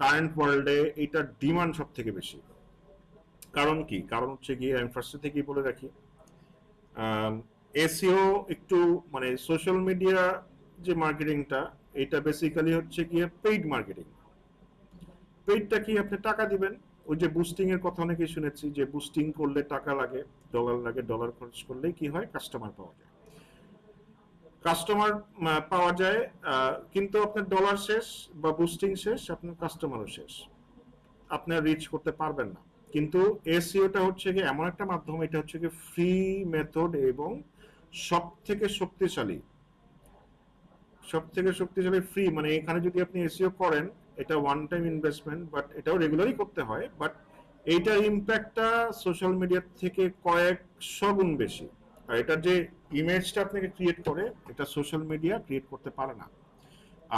কারেন্ট ওয়ার্ল্ডে এটার ডিমান্ড সব থেকে বেশি। কারণ কি? কারণ হচ্ছে গিয়ে আমি ফার্স্ট থেকেই বলে রাখি, এসইও একটু মানে সোশ্যাল মিডিয়া যে মার্কেটিংটা, এটা বেসিক্যালি হচ্ছে গিয়ে পেইড মার্কেটিং। পেইডটা কি? আপনি টাকা দিবেন, ওই যে বুস্টিং এর কথা অনেকেই শুনেছি, যে বুস্টিং করলে টাকা লাগে, ডলার লাগে, ডলার খরচ করলেই কি হয়, কাস্টমার পাওয়া যায়। কাস্টমার পাওয়া যায়, কিন্তু আপনার ডলার শেষ বা বুস্টিং শেষ, আপনার কাস্টমারও শেষ, আপনার রিচ করতে পারবেন না। কিন্তু এসইওটা হচ্ছে কি এমন একটা মাধ্যম, এটা হচ্ছে কি ফ্রি মেথড এবং সব থেকে শক্তিশালী, সব থেকে শক্তিশালী ফ্রি। মানে এখানে যদি আপনি এসইও করেন, এটা ওয়ান টাইম ইনভেস্টমেন্ট, বাট এটাও রেগুলারই করতে হয়, বাট এইটার ইম্প্যাক্টটা সোশ্যাল মিডিয়া থেকে কয়েকশো গুণ বেশি। আর এটার যে ইমেজটা আপনাকে ক্রিয়েট করে, এটা সোশ্যাল মিডিয়া ক্রিয়েট করতে পারে না।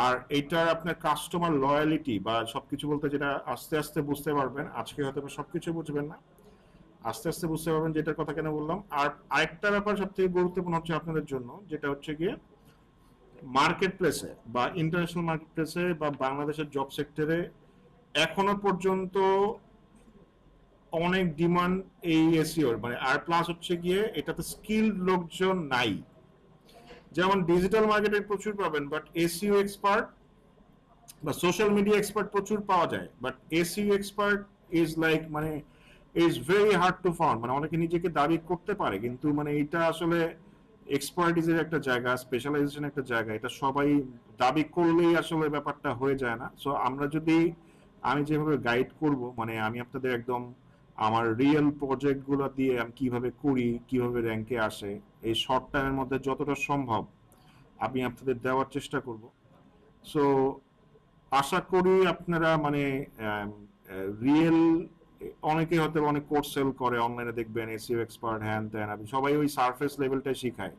আর এইটা আপনার কাস্টমার লয়ালিটি বা সবকিছু বলতে, যেটা আস্তে আস্তে বুঝতে পারবেন, আজকে হয়তো সবকিছু বুঝবেন না, আস্তে আস্তে বুঝতে পারবেন যে এটার কথা কেন বললাম। আর আরেকটা ব্যাপার সব থেকে গুরুত্বপূর্ণ হচ্ছে আপনাদের জন্য, যেটা হচ্ছে গিয়ে মার্কেট প্লেসে বা ইন্টারন্যাশনাল মার্কেট প্লেসে বা বাংলাদেশের জব সেক্টরে এখনো পর্যন্ত অনেক ডিমান্ড এই এসইওর, মানে আর প্লাস হচ্ছে গিয়ে এটাতে স্কিলড লোকজন নাই। যেমন ডিজিটাল মার্কেটে প্রচুর পাবেন, বাট এসইও এক্সপার্ট বা সোশ্যাল মিডিয়া এক্সপার্ট প্রচুর পাওয়া যায়, but SEO expert is like মানে is very hard to found. মানে অনেকে নিজেকে দাবি করতে পারে, কিন্তু মানে এটা আসলে এক্সপার্টিজের একটা জায়গা, স্পেশালাইজেশন একটা জায়গা, এটা সবাই দাবি করলেই আসলে ব্যাপারটা হয়ে যায় না। সো আমরা যদি, আমি যেভাবে গাইড করব, মানে আমি আপনাদের একদম আমার রিয়েল প্রজেক্ট গুলো দিয়ে আমি কিভাবে করি, কিভাবে র্যাঙ্কে আসে, এই শর্ট টাইমের মধ্যে যতটা সম্ভব আমি আপনাদের দেওয়ার চেষ্টা করব। সো আশা করি আপনারা মানে রিয়েল, অনেকে হয়তো অনেক কোর্স সেল করে অনলাইনে, দেখবেন এসইও এক্সপার্ট হ্যান ত্যান, আমি সবাই ওই সারফেস লেভেলটাই শিখায়,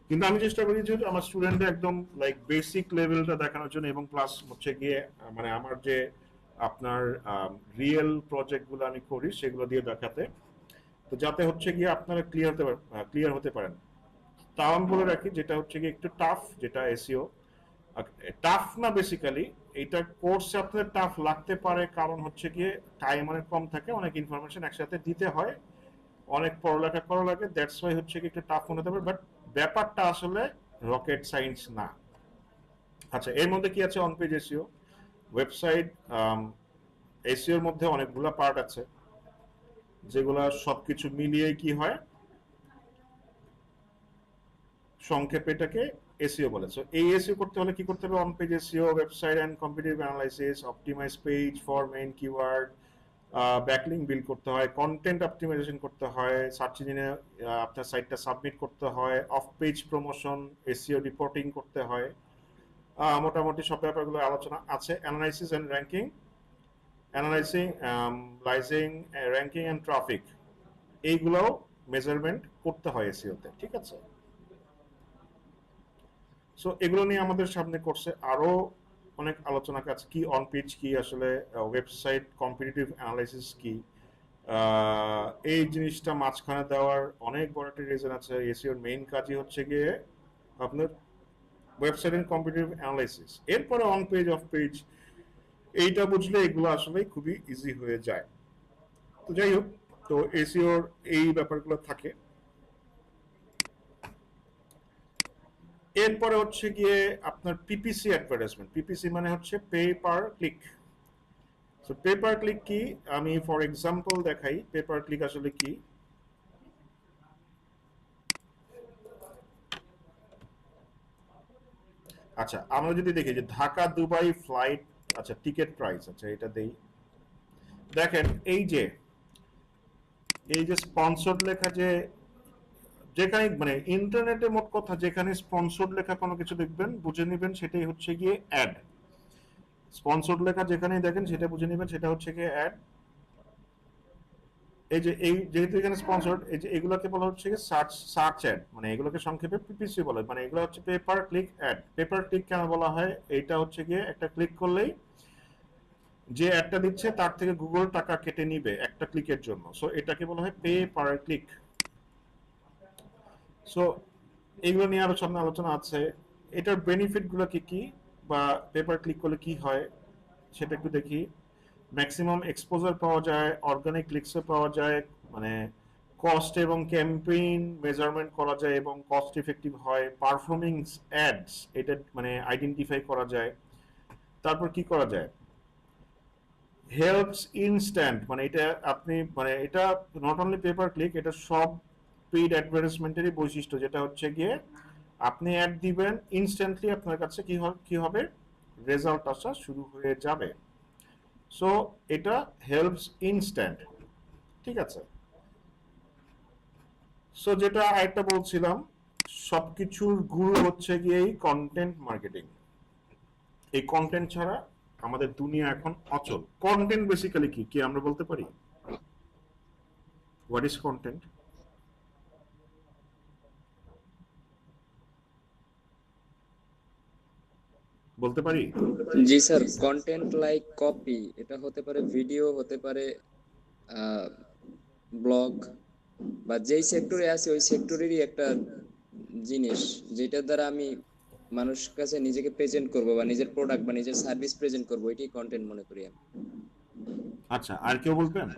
কিন্তু আমি চেষ্টা করি যে আমার স্টুডেন্টদের একদম লাইক বেসিক লেভেলটা দেখানোর জন্য, এবং প্লাস হচ্ছে গিয়ে মানে আমার যে আপনার রিয়েল প্রজেক্টগুলো আমি করি সেগুলো দিয়ে দেখাতে, তো যাতে হচ্ছে গিয়ে আপনারা ক্লিয়ার হতে পারেন। তাও আমি বলে রাখি, যেটা হচ্ছে গিয়ে একটু টাফ, যেটা এসইও টাফ না, বেসিক্যালি এইটা কোর্সে আপনাদের টাফ লাগতে পারে, কারণ হচ্ছে গিয়ে টাইম অনেক কম থাকে, অনেক ইনফরমেশন একসাথে দিতে হয়, অনেক পড়ালেখা করা লাগে, দ্যাটস ওয়াই হচ্ছে কি একটু টাফ মনে হতে পারে, বাট ব্যাপারটা আসলে রকেট সায়েন্স না। আচ্ছা, এর মধ্যে কি আছে? অন পেজ এসইও ওয়েবসাইট, এসইওর মধ্যে অনেকগুলা পার্ট আছে, যেগুলা সবকিছু মিলিয়ে কি হয়, সংক্ষেপে এটাকে এসইও বলে। সো এই এসইও করতে হলে কি করতে হবে? On page SEO, website and competitive analysis, optimise page for main keyword, backlink build করতে হয়, কন্টেন্ট অপটিমাইজেশন করতে হয়, সার্চ ইঞ্জিনে আপনার সাইটটা সাবমিট করতে হয়, off page promotion, SEO reporting করতে হয়, মোটামুটি সব ব্যাপারগুলো আলোচনা আছে। Analysis and ranking, analysing lysing ranking and traffic, এইগুলোও মেজারমেন্ট করতে হয় এসইওতে, ঠিক আছে? সো এগুলো নিয়ে আমাদের সামনে করছে আরো অনেক আলোচনা কাজ, কি অন পেজ কি, আসলে ওয়েবসাইট কম্পিটিটিভ অ্যানালাইসিস কি, এই জিনিসটা মাঝখানে দেওয়ার অনেক বড় একটা রিজন আছে। এসইওর মেইন কাজই হচ্ছে গিয়ে আপনার ওয়েবসাইট এন্ড কম্পিটিটিভ অ্যানালাইসিস, এরপরে অন পেজ অফ পেজ, এইটা বুঝলে এগুলো আসলে খুবই ইজি হয়ে যায়। তো যাই হোক, তো এসইওর এই ব্যাপারগুলো থাকে। এরপরে হচ্ছে গিয়ে আপনার পিপিসি অ্যাডভার্টাইজমেন্ট। পিপিসি মানে হচ্ছে pay per click. So pay per click কি, আমি ফর এক্সাম্পল দেখাই পে পার ক্লিক আসলে কি। আচ্ছা, আমরা যদি দেখি যে ঢাকা দুবাই ফ্লাইট, আচ্ছা টিকিট প্রাইস, আচ্ছা এটা দেই, দেখেন এই যে স্পন্সর্ড লেখা, যে যেখানে মানে ইন্টারনেটে মোট কথা যেখানে স্পন্সর্ড লেখা কোনো কিছু দেখবেন, বুঝে নেবেন সেটাই হচ্ছে গিয়ে অ্যাড। স্পন্সর্ড লেখা যেখানেই দেখেন সেটা বুঝে নেবেন সেটা হচ্ছে গিয়ে অ্যাড। এই যে এই যেহেতু এখানে স্পন্সর্ড, এই যে এগুলোকে বলা হচ্ছে গিয়ে সার্চ অ্যাড, মানে এগুলোকে সংক্ষেপে পিপিসি বলে, মানে এগুলো হচ্ছে pay per click ad. Pay per click কেন বলা হয়? এইটা হচ্ছে গিয়ে একটা ক্লিক করলেই যে অ্যাডটা দিচ্ছে তার থেকে গুগল টাকা কেটে নিবে একটা ক্লিকের জন্য, সো এটাকে বলা হয় পে পার ক্লিক। সো এগুলো নিয়ে আরো সামনে আলোচনা আছে। এটার বেনিফিট গুলো কি কি, বা পেপার ক্লিক করলে কি হয় সেটা একটু দেখি। ম্যাক্সিমাম এক্সপোজার পাওয়া যায়, অর্গানিক ক্লিকসও পাওয়া যায়, মানে কস্ট এবং ক্যাম্পেইন মেজারমেন্ট করা যায় এবং কস্ট ইফেক্টিভ হয়, পারফর্মিং অ্যাডস এটা মানে আইডেন্টিফাই করা যায়। তারপর কি করা যায়, হেল্পস ইনস্ট্যান্ট, মানে এটা আপনি মানে এটা নট অনলি পেপার ক্লিক, এটা সব পেইড অ্যাডভার্টাইজমেন্টেরই বৈশিষ্ট্য, যেটা হচ্ছে গিয়ে আপনি অ্যাড দিবেন ইনস্ট্যান্টলি আপনার কাছে কি হবে, রেজাল্ট আসা শুরু হয়ে যাবে। সো এটা হেল্পস ইনস্ট্যান্ট, ঠিক আছে। সো যেটা আরেকটা বলছিলাম, সবকিছুর গুরু হচ্ছে গিয়ে এই কন্টেন্ট মার্কেটিং। এই কন্টেন্ট ছাড়া আমাদের দুনিয়া এখন অচল। কন্টেন্ট বেসিক্যালি কি কি আমরা বলতে পারি? What is content? বলতে পারি? জি স্যার, কন্টেন্ট লাইক কপি, এটা হতে পারে ভিডিও, হতে পারে ব্লগ, বা যেই সেক্টরে আছে ওই সেক্টরেরই একটা জিনিস, যেটার দ্বারা আমি মানুষের কাছে নিজেকে প্রেজেন্ট করব বা নিজের প্রোডাক্ট বা নিজের সার্ভিস প্রেজেন্ট করব, এটাই কন্টেন্ট মনে করি আমি। আচ্ছা, আর কেউ বলবেন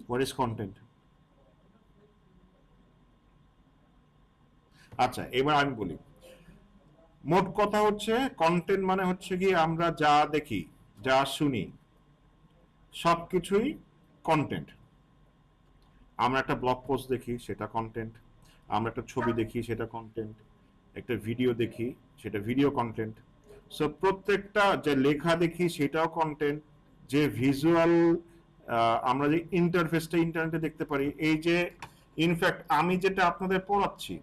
হোয়াট ইজ কন্টেন্ট? আচ্ছা, এবার আমি বলি। মোট কথা হচ্ছে কন্টেন্ট মানে হচ্ছে কি আমরা যা দেখি, যা শুনি, সবকিছুই কন্টেন্ট। আমরা একটা ব্লগ পোস্ট দেখি, সেটা কন্টেন্ট। আমরা একটা ছবি দেখি, সেটা কন্টেন্ট। একটা ভিডিও দেখি, সেটা ভিডিও কন্টেন্ট। সো প্রত্যেকটা যে লেখা দেখি সেটাও কন্টেন্ট। যে ভিজুয়াল আমরা যে ইন্টারফেসটা ইন্টারনেটে দেখতে পারি, এই যে ইনফ্যাক্ট আমি যেটা আপনাদের পড়াচ্ছি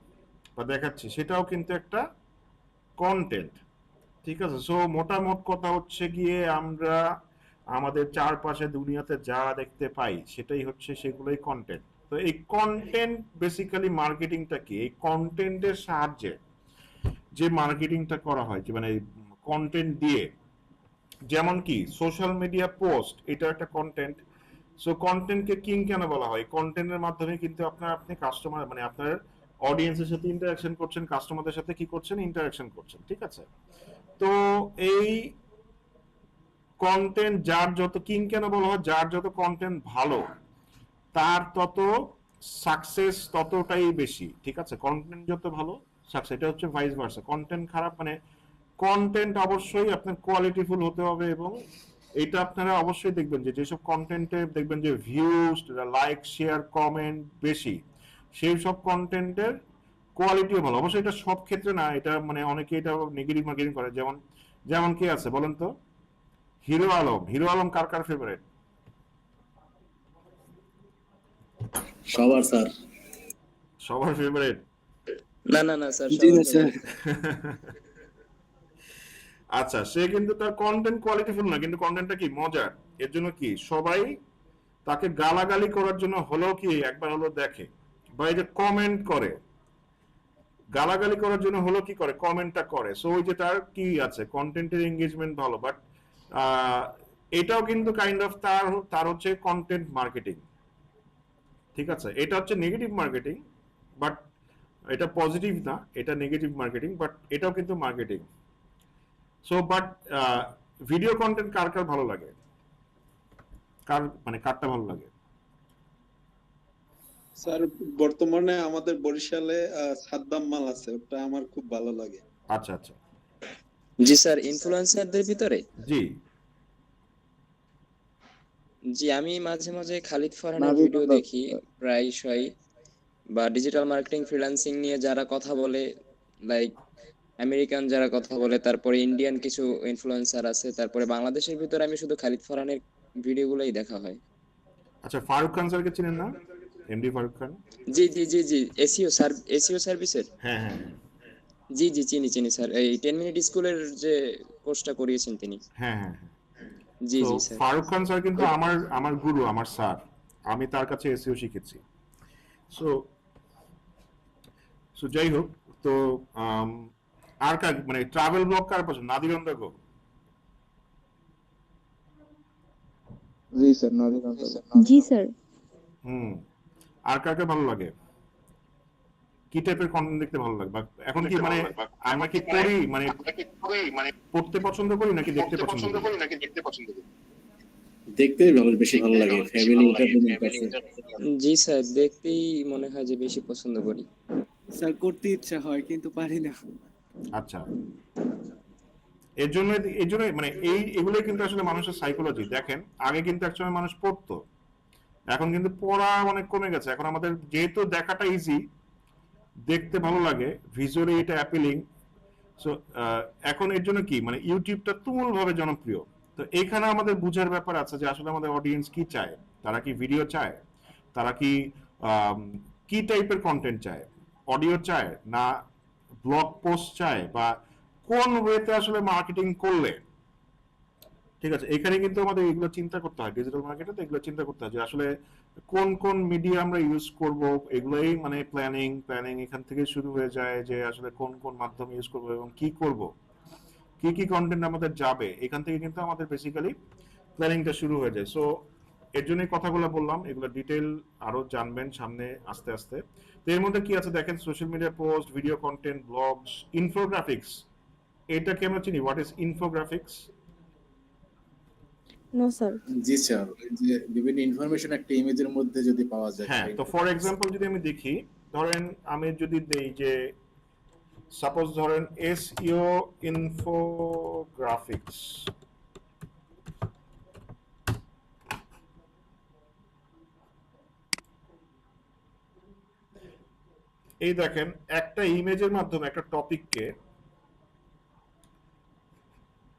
বা দেখাচ্ছি সেটাও কিন্তু একটা কন্টেন্ট, ঠিক আছে। সো মোটামোট কথা হচ্ছে গিয়ে আমরা আমাদের চারপাশে দুনিয়াতে যা দেখতে পাই সেটাই হচ্ছে, সেগুলোই কন্টেন্ট। তো এই কন্টেন্ট বেসিক্যালি মার্কেটিংটা কি, এই কন্টেন্টের সাহায্যে যে মার্কেটিংটা করা হয়, যে মানে কন্টেন্ট দিয়ে, যেমন কি সোশ্যাল মিডিয়া পোস্ট, এটা একটা কন্টেন্ট। সো কন্টেন্টকে কিং কেন বলা হয়? কন্টেন্টের মাধ্যমে কিন্তু আপনি কাস্টমার মানে আপনার অডিয়েন্সের সাথে ইন্টারাকশন করছেন, কাস্টমারদের সাথে কি করছেন, ইন্টারাকশন করছেন, ঠিক আছে। তো এই কন্টেন্ট যার যত কিং কেন বলা হয়, যার যত কন্টেন্ট ভালো তার তত সাকসেস ততটাই বেশি, ঠিক আছে। কন্টেন্ট যত ভালো সাকসেস, এটা হচ্ছে ভাইস ভার্সা। কন্টেন্ট খারাপ মানে কন্টেন্ট অবশ্যই আপনার কোয়ালিটিফুল হতে হবে, এবং এটা আপনারা অবশ্যই দেখবেন যে যেসব কন্টেন্টে দেখবেন যে ভিউজ, লাইক, শেয়ার, কমেন্ট বেশি, সেই সব কন্টেন্টের কোয়ালিটিও ভালো। অবশ্যই এটা সব ক্ষেত্রে না, এটা মানে অনেকে এটা নেগেটিভ মার্কেটিং করে। যেমন যেমন কে আছে বলেন তো? হিরো আলম। হিরো আলম কার কার ফেভারিট? সবার স্যার। সবার ফেভারিট? না না না স্যার, জি সবার না স্যার। favorite। আচ্ছা, সে কিন্তু তার কন্টেন্ট কোয়ালিটিফুল না, কিন্তু কন্টেন্টটা কি মজার। এর জন্য কি সবাই তাকে গালাগালি করার জন্য হলেও কি একবার হলো দেখে, বা এই যে কমেন্ট করে, গালাগালি করার জন্য হলো কি করে, কমেন্টটা করে। সো ওই যে তার কি আছে, কন্টেন্টের এঙ্গেজমেন্ট ভালো। বাট এটাও কিন্তু কাইন্ড অফ তার তার হচ্ছে কন্টেন্ট মার্কেটিং, ঠিক আছে। এটা হচ্ছে নেগেটিভ মার্কেটিং, বাট এটা পজিটিভ না, এটা নেগেটিভ মার্কেটিং, বাট এটাও কিন্তু marketing. So but video content কার কার ভালো লাগে? কার মানে কারটা ভালো লাগে? স্যার, বর্তমানে আমাদের বরিশালে সাদ্দাম মাল আছে, ওটা আমার খুব ভালো লাগে। আচ্ছা আচ্ছা। জি স্যার, ইনফ্লুয়েন্সারদের ভিতরে জি। জি, আমি মাঝে মাঝে খালিদ ফারহানের ভিডিও দেখি প্রায়শই, বা ডিজিটাল মার্কেটিং ফ্রিল্যান্সিং নিয়ে যারা কথা বলে, লাইক আমেরিকান যারা কথা বলে, তারপরে ইন্ডিয়ান কিছু ইনফ্লুয়েন্সার আছে, তারপরে বাংলাদেশের ভিতরে আমি শুধু খালিদ ফারহানের ভিডিওগুলোই দেখা হয়। আচ্ছা, ফারুক খান স্যারকে চিনেন না? এমডি ফারুক খান। জি জি জি জি, এসিও সার্ভিসের। হ্যাঁ হ্যাঁ হ্যাঁ জি জি, চিনি চিনি স্যার, এই 10 মিনিট স্কুলের যে কোর্সটা করিয়েছেন তিনি। হ্যাঁ হ্যাঁ। জি তো জি স্যার। ফারুক খান স্যার কিন্তু আমার আমার গুরু, আমার স্যার। আমি তার কাছে এসইও শিখেছি। সো সো যাই হোক। তো আম, আর কার মানে ট্রাভেল ব্লগ কার পছন্দ? নাদির গো? জি স্যার। হুম। আর কাকে ভালো লাগে? কি টাইপের কন্টেন্ট দেখতে ভালো লাগে, বা এখন কি মানে আমরা কি করি মানে পড়তে পছন্দ করি নাকি দেখতে পছন্দ করি? দেখতেই বেশি ভালো লাগে, ফ্যামিলি এন্টারটেইনমেন্ট আছে। জি স্যার, দেখতেই মনে হয় যে বেশি পছন্দ করি। স্যার করতে ইচ্ছা হয় কিন্তু পারি না। আচ্ছা, এর জন্য মানে এগুলোই কিন্তু আসলে মানুষের সাইকোলজি। দেখেন আগে কিন্তু একসময় মানুষ পড়তো, এখন কিন্তু পড়া অনেক কমে গেছে। এখন আমাদের যেহেতু দেখাটা ইজি, দেখতে ভালো লাগে, ভিজুয়ালি এটা অ্যাপিলিং, সো এখন এর জন্য কি মানে ইউটিউবটা তুমুল ভাবে জনপ্রিয়। তো এখানে আমাদের বুঝার ব্যাপার আছে যে আসলে আমাদের অডিয়েন্স কি চায়, তারা কি ভিডিও চায়, তারা কি কি টাইপের কন্টেন্ট চায়, অডিও চায় না ব্লগ পোস্ট চায়, বা কোন ওয়েতে আসলে মার্কেটিং করলে ঠিক আছে। এখানে কিন্তু আমাদের এগুলো চিন্তা করতে হয়, ডিজিটাল মার্কেটে তো এগুলো চিন্তা করতে হয় যে আসলে কোন কোন মিডিয়া আমরা ইউজ করব। এগুলোই মানে প্ল্যানিং এখান থেকে শুরু হয়ে যায় যে আসলে কোন কোন মাধ্যম ইউজ করব এবং কি করব, কি কি কন্টেন্ট আমাদের যাবে, এখান থেকে কিন্তু আমাদের বেসিক্যালি প্ল্যানিংটা শুরু হয়ে যায়। সো এর জন্যই কথাগুলো বললাম, এগুলো ডিটেইল আরো জানবেন সামনে আস্তে আস্তে। তো এর মধ্যে কি আছে দেখেন, social media post, video content, blogs, infographics. এটাকে আমরা চিনি, what is infographics? No sir. জি স্যার, ওই যে বিভিন্ন ইনফরমেশন একটা ইমেজের মধ্যে যদি পাওয়া যায়। হ্যাঁ, তো ফর এক্সাম্পল যদি আমি দেখি, ধরেন আমি যদি দেই যে সাপোজ ধরেন এসইও ইনফোগ্রাফিক্স, এই দেখেন একটা ইমেজের মাধ্যমে একটা টপিককে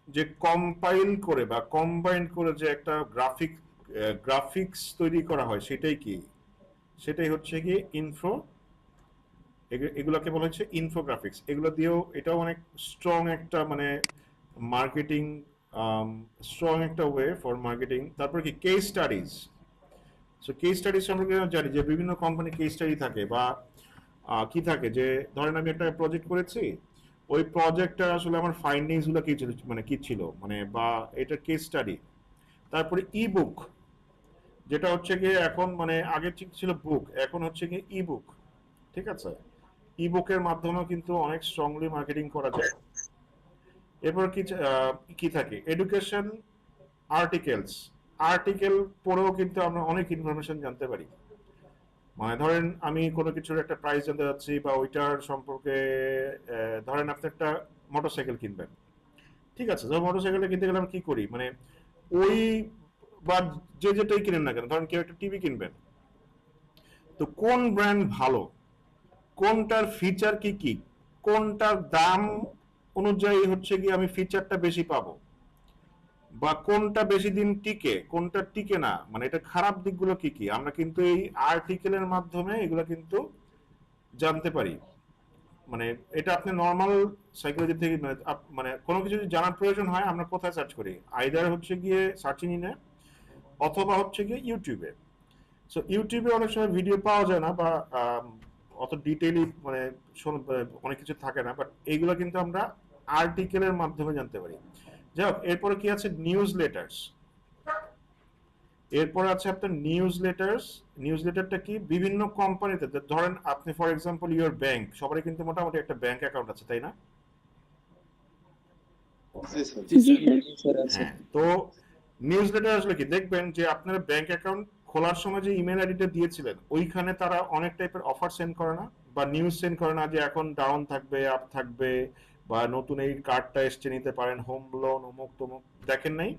যে কম্পাইল করে বা কম্বাইন করে যে একটা গ্রাফিক্স তৈরি করা হয়, সেটাই হচ্ছে কি এগুলাকে বলা হচ্ছে ইনফোগ্রাফিক্স। এগুলো দিয়েও এটাও অনেক স্ট্রং একটা মানে মার্কেটিং, স্ট্রং একটা ওয়ে ফর মার্কেটিং। তারপর কি case studies. So case studies সম্পর্কে জানি যে বিভিন্ন কোম্পানি কেস স্টাডি থাকে, বা কি থাকে যে ধরেন আমি একটা প্রজেক্ট করেছি, ওই প্রজেক্টটা আসলে আমার ফাইন্ডিংস গুলো কি ছিল মানে, বা এটা কেস স্টাডি। তারপরে ই বুক, যেটা হচ্ছে গিয়ে এখন মানে আগে ছিল বুক, এখন হচ্ছে গিয়ে ই বুক। ঠিক আছে, ই বুকের মাধ্যমেও কিন্তু অনেক স্ট্রংলি মার্কেটিং করা যায়। এরপর কি থাকে, এডুকেশন আর্টিকেল পড়েও কিন্তু আমরা অনেক ইনফরমেশন জানতে পারি। মানে ধরেন আমি কোনো কিছুর একটা প্রাইস জানতে যাচ্ছি, বা ওইটার সম্পর্কে, ধরেন আপনি একটা মোটরসাইকেল কিনবেন, ঠিক আছে। ধর মোটরসাইকেলটা কিনতে গেলে আমরা কি করি, মানে ওই বা যেটাই কিনেন না কেন, ধরেন কেউ একটা টিভি কিনবেন, তো কোন ব্র্যান্ড ভালো, কোনটার ফিচার কি কি, কোনটার দাম অনুযায়ী হচ্ছে গিয়ে আমি ফিচারটা বেশি পাবো, বা কোনটা বেশি দিন টিকে, কোনটা টিকে না, মানে এটা খারাপ দিকগুলো কি কি, আমরা কিন্তু এই আর্টিকেলের মাধ্যমে এগুলো কিন্তু জানতে পারি। মানে এটা আপনি নর্মাল সাইকোলজি থেকে মানে কোনো কিছু যদি জানার প্রয়োজন হয় আমরা কোথায় সার্চ করি, আইদার হচ্ছে গিয়ে সার্চ ইঞ্জিনে অথবা হচ্ছে গিয়ে ইউটিউবে। সো ইউটিউবে অনেক সময় ভিডিও পাওয়া যায় না, বা অত ডিটেইলি মানে অনেক কিছু থাকে না, বাট এইগুলো কিন্তু আমরা আর্টিকেলের মাধ্যমে জানতে পারি। যাই হোক, এরপরে কি আছে, এরপরে আছে আপনার নিউজ লেটারটা কি, বিভিন্ন কোম্পানিতে ধরেন আপনি ফর এক্সাম্পল ইউর ব্যাংক, সবারই কিন্তু মোটামুটি একটা ব্যাংক অ্যাকাউন্ট আছে, তাই না? জি স্যার। জি স্যার। হ্যাঁ, তো নিউজ লেটার আসলে কি, দেখবেন যে আপনার ব্যাংক অ্যাকাউন্ট খোলার সময় যে ইমেল আইডিটা দিয়েছিলেন ওইখানে তারা অনেক টাইপের অফার সেন্ড করে না, বা নিউজ সেন্ড করে না যে এখন ডাউন থাকবে, আপ থাকবে, বা নতুন এই কার্ডটা এসছে নিতে পারেন, হোম লোন অমুক তমুক, দেখেন নাই?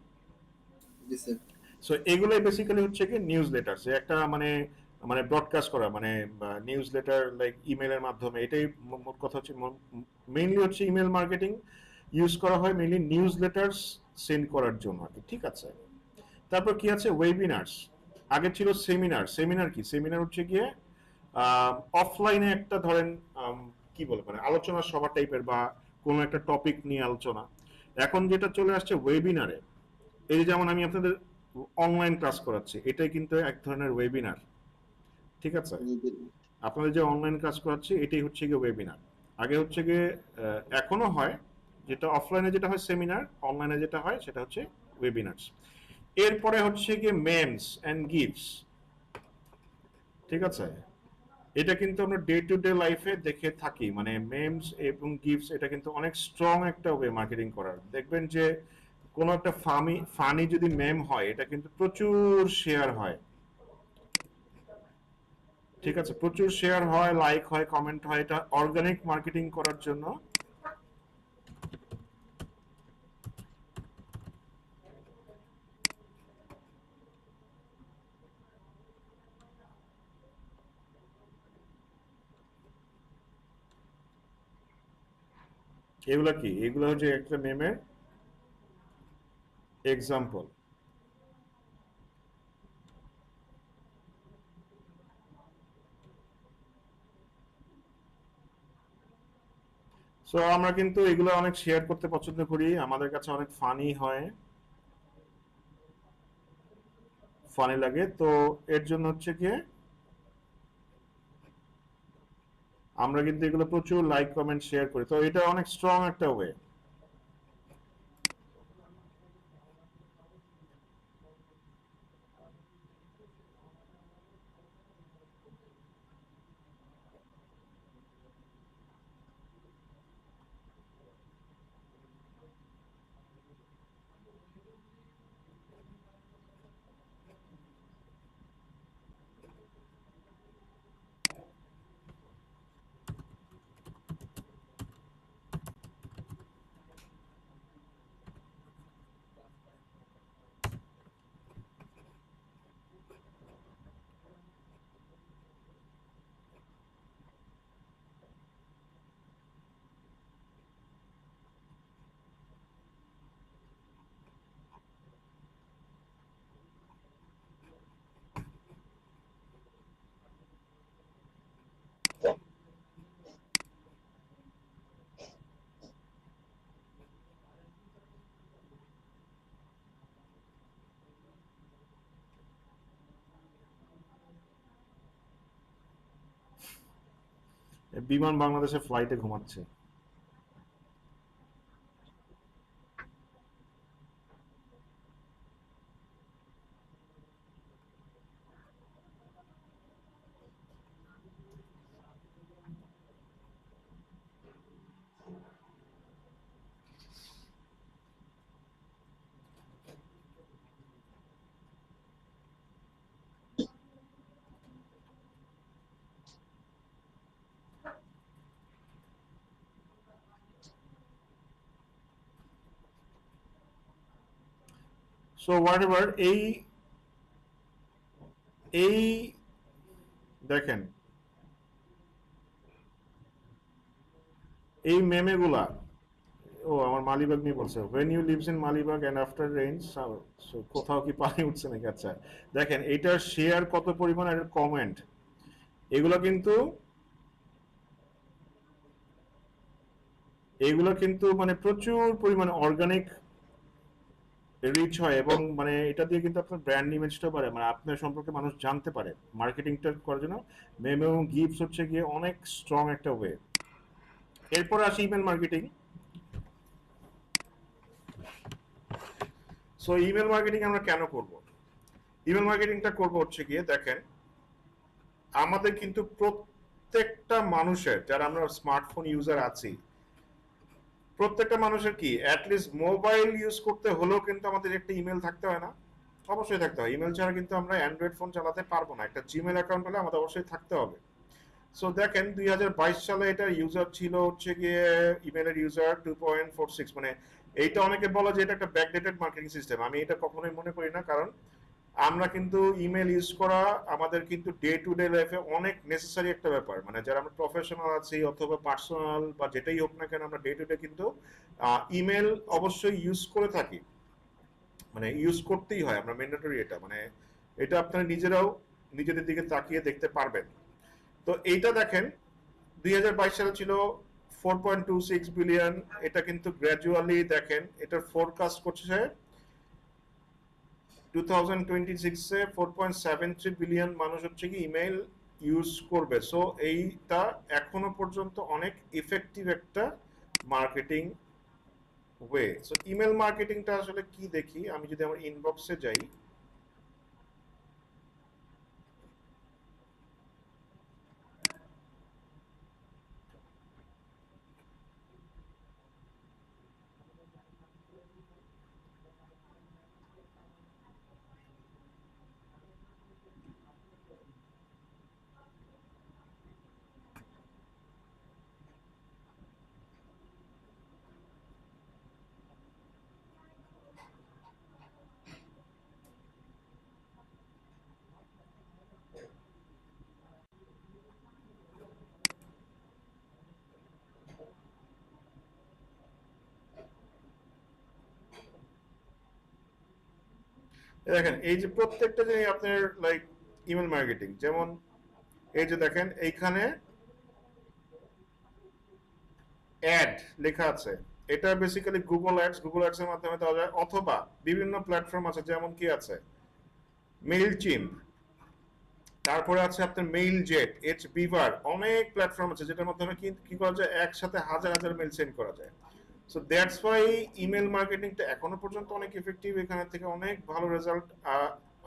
জি স্যার। সো এগুলোই বেসিক্যালি হচ্ছে কি নিউজ লেটার, যে একটা মানে মানে ব্রডকাস্ট করা, মানে নিউজ লেটার লাইক ইমেলের মাধ্যমে। এটাই মোট কথা হচ্ছে, মেইনলি হচ্ছে ইমেল মার্কেটিং ইউজ করা হয় মেইনলি নিউজ লেটার্স সেন্ড করার জন্য আর কি, ঠিক আছে। তারপর কি আছে, ওয়েবিনার্স। আগে ছিল সেমিনার কি, সেমিনার হচ্ছে গিয়ে অফলাইনে একটা ধরেন কি বলে মানে আলোচনা সভা টাইপের, বা কোনো একটা টপিক নিয়ে আলোচনা। এখন যেটা চলে আসছে ওয়েবিনারে, এই যেমন আমি আপনাদের অনলাইন ক্লাস করাচ্ছি, এটাই কিন্তু এক ধরনের ওয়েবিনার, ঠিক আছে। আপনাদের যে অনলাইন ক্লাস করাচ্ছি এটাই হচ্ছে গিয়ে ওয়েবিনার। আগে হচ্ছে গিয়ে এখনো হয়, যেটা অফলাইনে যেটা হয় সেমিনার, অনলাইনে যেটা হয় সেটা হচ্ছে ওয়েবিনার্স। এরপরে হচ্ছে গিয়ে মেমস এন্ড গিফটস, ঠিক আছে। এটা কিন্তু আমরা ডে টু ডে লাইফে দেখে থাকি, মানে মেমস এবং গিফটস এটা কিন্তু অনেক স্ট্রং একটা ওয়ে মার্কেটিং করার। দেখবেন যে কোনো একটা ফানি যদি মেম হয় এটা কিন্তু প্রচুর শেয়ার হয়, ঠিক আছে, প্রচুর শেয়ার হয়, লাইক হয়, কমেন্ট হয়, এটা অর্গানিক মার্কেটিং করার জন্য। এগুলা কি, এগুলো হচ্ছে একটা মেমের এক্সাম্পল। সো আমরা কিন্তু এগুলো অনেক শেয়ার করতে পছন্দ করি, আমাদের কাছে অনেক ফানি হয়, ফানি লাগে। তো এর জন্য হচ্ছে গিয়ে আমরা কিন্তু এগুলো প্রচুর লাইক কমেন্ট শেয়ার করি, তো এটা অনেক স্ট্রং একটা ওয়ে। বিমান বাংলাদেশের ফ্লাইটে ঘুমাচ্ছে। সো হোয়াট এভার, এই এই দেখেন এই মেমেগুলা, ও আমার মালিবাগ নিয়ে বলছে, when you lives in Malibagh and after rains, so কোথাও কি পানি উঠছে নাকি? আচ্ছা দেখেন এইটার শেয়ার কত পরিমাণ আর কমেন্ট, এগুলো কিন্তু মানে প্রচুর পরিমাণে অর্গানিক রিচ হয়, এবং মানে এটা দিয়ে কিন্তু আপনার ব্র্যান্ড ইমেজটা বাড়ে, মানে আপনার সম্পর্কে মানুষ জানতে পারে। মার্কেটিংটা করার জন্য মেম এবং গিফটস হচ্ছে গিয়ে অনেক স্ট্রং একটা ওয়ে। এরপর আসি email marketing. So email marketing আমরা কেন করব? ইমেল মার্কেটিংটা করব হচ্ছে গিয়ে দেখেন, আমাদের কিন্তু প্রত্যেকটা মানুষের, যারা আমরা স্মার্টফোন ইউজার আছি, প্রত্যেকটা মানুষের কি অ্যাটলিস্ট মোবাইল ইউজ করতে হলেও কিন্তু আমাদের একটা ইমেল থাকতে হয় না? অবশ্যই থাকতে হয়। ইমেল ছাড়া কিন্তু আমরা অ্যান্ড্রয়েড ফোন চালাতে পারবো না। একটা জিমেল অ্যাকাউন্ট হলে আমাদের অবশ্যই থাকতে হবে। সো দেখেন 2022 সালে এটার ইউজার ছিল হচ্ছে গিয়ে, ইমেলের ইউজার 2.46, মানে এইটা অনেকে বলে যে এটা একটা ব্যাকডেটেড মার্কেটিং সিস্টেম। আমি এটা কখনোই মনে করি না, কারণ আমরা কিন্তু ইমেল ইউজ করা আমাদের কিন্তু ডে টু ডে লাইফে অনেক নেসেসারি একটা ব্যাপার। মানে যারা আমরা প্রফেশনাল আছি অথবা পার্সোনাল বা যেটাই হোক না কেন, আমরা ডে টু ডে কিন্তু ইমেল অবশ্যই ইউজ করে থাকি, মানে ইউজ করতেই হয়, আমরা ম্যান্ডেটরি এটা, মানে এটা আপনারা নিজেরাও নিজেদের দিকে তাকিয়ে দেখতে পারবেন। তো এইটা দেখেন 2022 সালে ছিল 4.26 বিলিয়ন, এটা কিন্তু গ্র্যাজুয়ালি দেখেন এটার ফোরকাস্ট করছে 2026 এ 4.73 বিলিয়ন মানুষ হচ্ছে কি ইমেল ইউজ করবে। সো এইটা এখনো পর্যন্ত অনেক ইফেক্টিভ একটা মার্কেটিং ওয়ে। সো ইমেল মার্কেটিংটা আসলে কি দেখি, আমি যদি আমার ইনবক্সে যাই, দেখেন এই যে প্রত্যেকটা যে আপনার লাইক ইমেল মার্কেটিং, যেমন এই যে দেখেন এইখানে অ্যাড লেখা আছে, এটা বেসিক্যালি গুগল অ্যাডস এর মাধ্যমে দেওয়া যায়, অথবা বিভিন্ন প্ল্যাটফর্ম আছে, যেমন কি আছে মেইল চিম্প, তারপরে আছে আপনার মেইল জেট, এইচ বিভার, অনেক প্ল্যাটফর্ম আছে যেটার মাধ্যমে কি কি করা যায়, একসাথে হাজার হাজার মেইল সেন্ড করা যায়। সো দ্যাটস ওয়াই ইমেল মার্কেটিংটা এখনো পর্যন্ত অনেক এফেক্টিভ, এখানে থেকে অনেক ভালো রেজাল্ট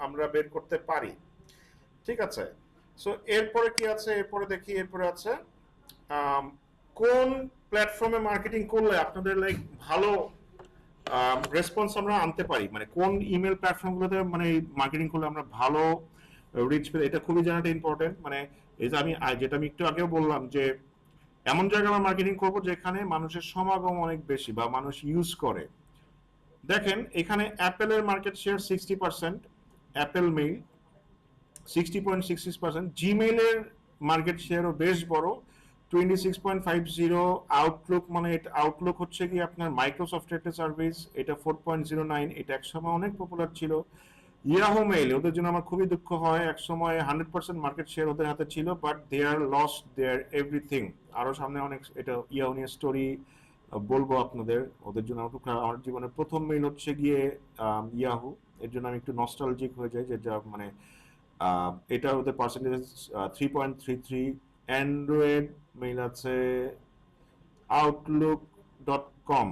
আমরা বের করতে পারি। ঠিক আছে, সো এরপরে কি আছে, এরপরে দেখি, এরপরে আছে কোন প্ল্যাটফর্মে মার্কেটিং করলে আপনাদের লাইক ভালো রেসপন্স আমরা আনতে পারি, মানে কোন ইমেল প্ল্যাটফর্মগুলোতে মানে মার্কেটিং করলে আমরা ভালো রিচ পেতে, এটা খুবই জানাটা ইম্পর্টেন্ট। মানে এই যে যেটা আমি একটু আগেও বললাম যে এমন জায়গায় আমরা মার্কেটিং করবো যেখানে মানুষের সমাগম অনেক বেশি বা মানুষ ইউজ করে। দেখেন এখানে অ্যাপেলের মার্কেট শেয়ার 60%, অ্যাপেল মেইল 60.66%, জিমেইলের মার্কেট শেয়ারও বেশ বড় 26.50, আউটলুক মানে এটা আউটলুক হচ্ছে কি আপনার মাইক্রোসফটের একটা সার্ভিস, এটা 4.09, এটা একসময় অনেক পপুলার ছিল। ইয়াহু মেইল, ওদের জন্য আমার খুবই দুঃখ হয়, একসময় 100% মার্কেট শেয়ার ওদের হাতে ছিল, but they are lost their everything. আরো সামনে অনেক এটা ইয়াহু নিয়ে স্টোরি বলবো আপনাদের, ওদের জন্য আমার জীবনের প্রথম মেইল হচ্ছে গিয়ে ইয়াহু, এর জন্য আমি একটু নস্টালজিক হয়ে যাই, যে যা মানে এটা ওদের পার্সেন্টেজ 3.33। অ্যান্ড্রয়েড মেইল আছে আউটলুক.কম,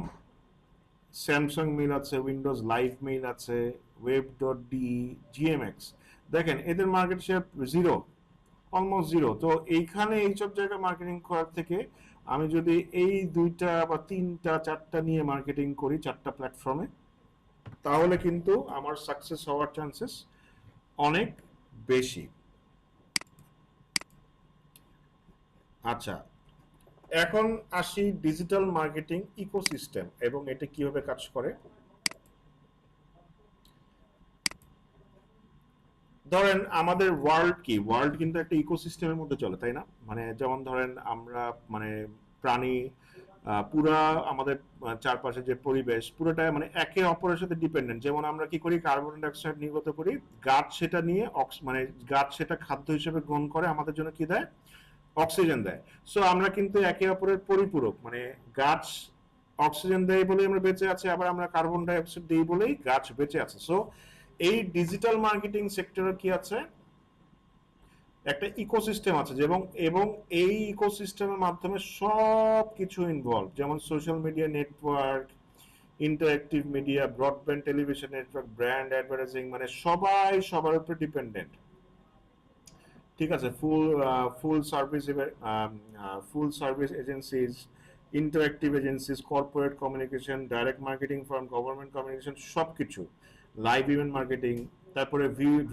স্যামসাং মেইল আছে, উইন্ডোজ লাইভ মেইল আছে, ওয়েব.ডি, জিএমএক্স। দেখেন এদের market share zero, almost zero. তো এইখানে এইসব জায়গায় মার্কেটিং করার থেকে আমি যদি এই 2টা বা 3টা 4টা নিয়ে মার্কেটিং করি 4টা প্ল্যাটফর্মে, তাহলে কিন্তু আমার সাকসেস হওয়ার চান্সেস অনেক বেশি। আচ্ছা, এখন আসি ডিজিটাল মার্কেটিং ইকোসিস্টেম এবং এটা কিভাবে কাজ করে। ধরেন আমাদের ওয়ার্ল্ড কি, ওয়ার্ল্ড কিন্তু একটা ইকোসিস্টেমের মধ্যে চলে, তাই না? মানে যেমন ধরেন আমরা মানে প্রাণী, পুরা আমাদের চারপাশে যে পরিবেশ পুরোটা মানে একে অপরের সাথে ডিপেন্ডেন্ট। যেমন আমরা কি করি, কার্বন ডাইঅক্সাইড নির্গত করি, গাছ সেটা নিয়ে মানে গাছ সেটা খাদ্য হিসেবে গ্রহণ করে, আমাদের জন্য কি দেয়, অক্সিজেন দেয়। সো আমরা কিন্তু একে অপরের পরিপূরক, মানে গাছ অক্সিজেন দেয় বলেই আমরা বেঁচে আছি, আবার আমরা কার্বন ডাইঅক্সাইড দিই বলেই গাছ বেঁচে আছে। সো এই ডিজিটাল মার্কেটিং সেক্টরে কি আছে, একটা ইকোসিস্টেম আছে, এবং এই ইকোসিস্টেমের মাধ্যমে সব কিছু ইনভলভ, যেমন social media network, interactive media, broadband television network, brand advertising, মানে সবাই সবার উপর ডিপেন্ডেন্ট। ঠিক আছে, ফুল service agencies, interactive agencies, corporate communication, direct marketing farm, government communication, সবকিছু, লাইভ ইভেন্ট মার্কেটিং, তারপরে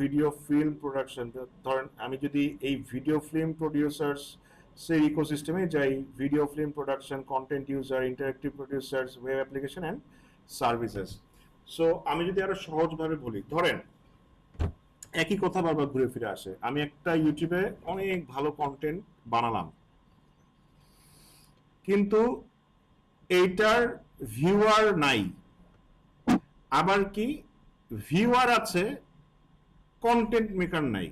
ভিডিও ফিল্ম প্রোডাকশন। ধরেন আমি যদি এই ভিডিও ফিল্ম প্রডিউসার্স সেই ইকোসিস্টেমে যাই, video film production, content user, interactive producers, web application and services. So আমি যদি আরো সহজভাবে বলি, ধরেন একই কথা বারবার ঘুরে ফিরে আসে, আমি একটা ইউটিউবে অনেক ভালো কন্টেন্ট বানালাম, কিন্তু এইটার ভিউয়ার নাই, আবার কি ভিউয়ার আছে, কন্টেন্ট মেকার নাই।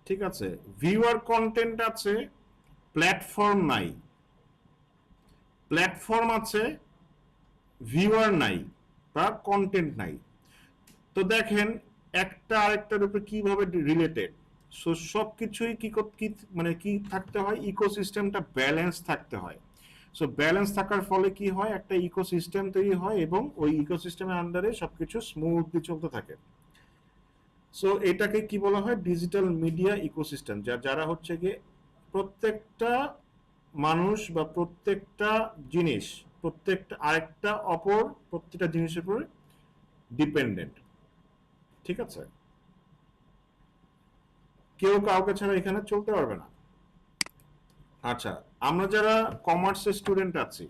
ঠিক আছে, ভিউয়ার কন্টেন্ট আছে, প্ল্যাটফর্ম নাই, প্ল্যাটফর্ম আছে, ভিউয়ার নাই বা কন্টেন্ট নাই। তো দেখেন একটা আরেকটার উপরে কিভাবে রিলেটেড। সো সবকিছুই কি মানে কি থাকতে হয়, ইকোসিস্টেমটা ব্যালেন্স থাকতে হয়। সো ব্যালেন্স থাকার ফলে কি হয়, একটা ইকোসিস্টেম তৈরি হয় এবং ওই ইকোসিস্টেমের আন্ডারে সবকিছু স্মুথলি চলতে থাকে। সো এটাকে কি বলা হয়, ডিজিটাল মিডিয়া ইকোসিস্টেম, যারা হচ্ছে গিয়ে প্রত্যেকটা মানুষ বা প্রত্যেকটা জিনিস, প্রত্যেকটা আরেকটা অপর প্রত্যেকটা জিনিসের উপরে ডিপেন্ডেন্ট। ঠিক আছে, কেউ কাউকে ছাড়া এখানে চলতে পারবে না। আচ্ছা, আমরা যারা কমার্সের স্টুডেন্ট আছি,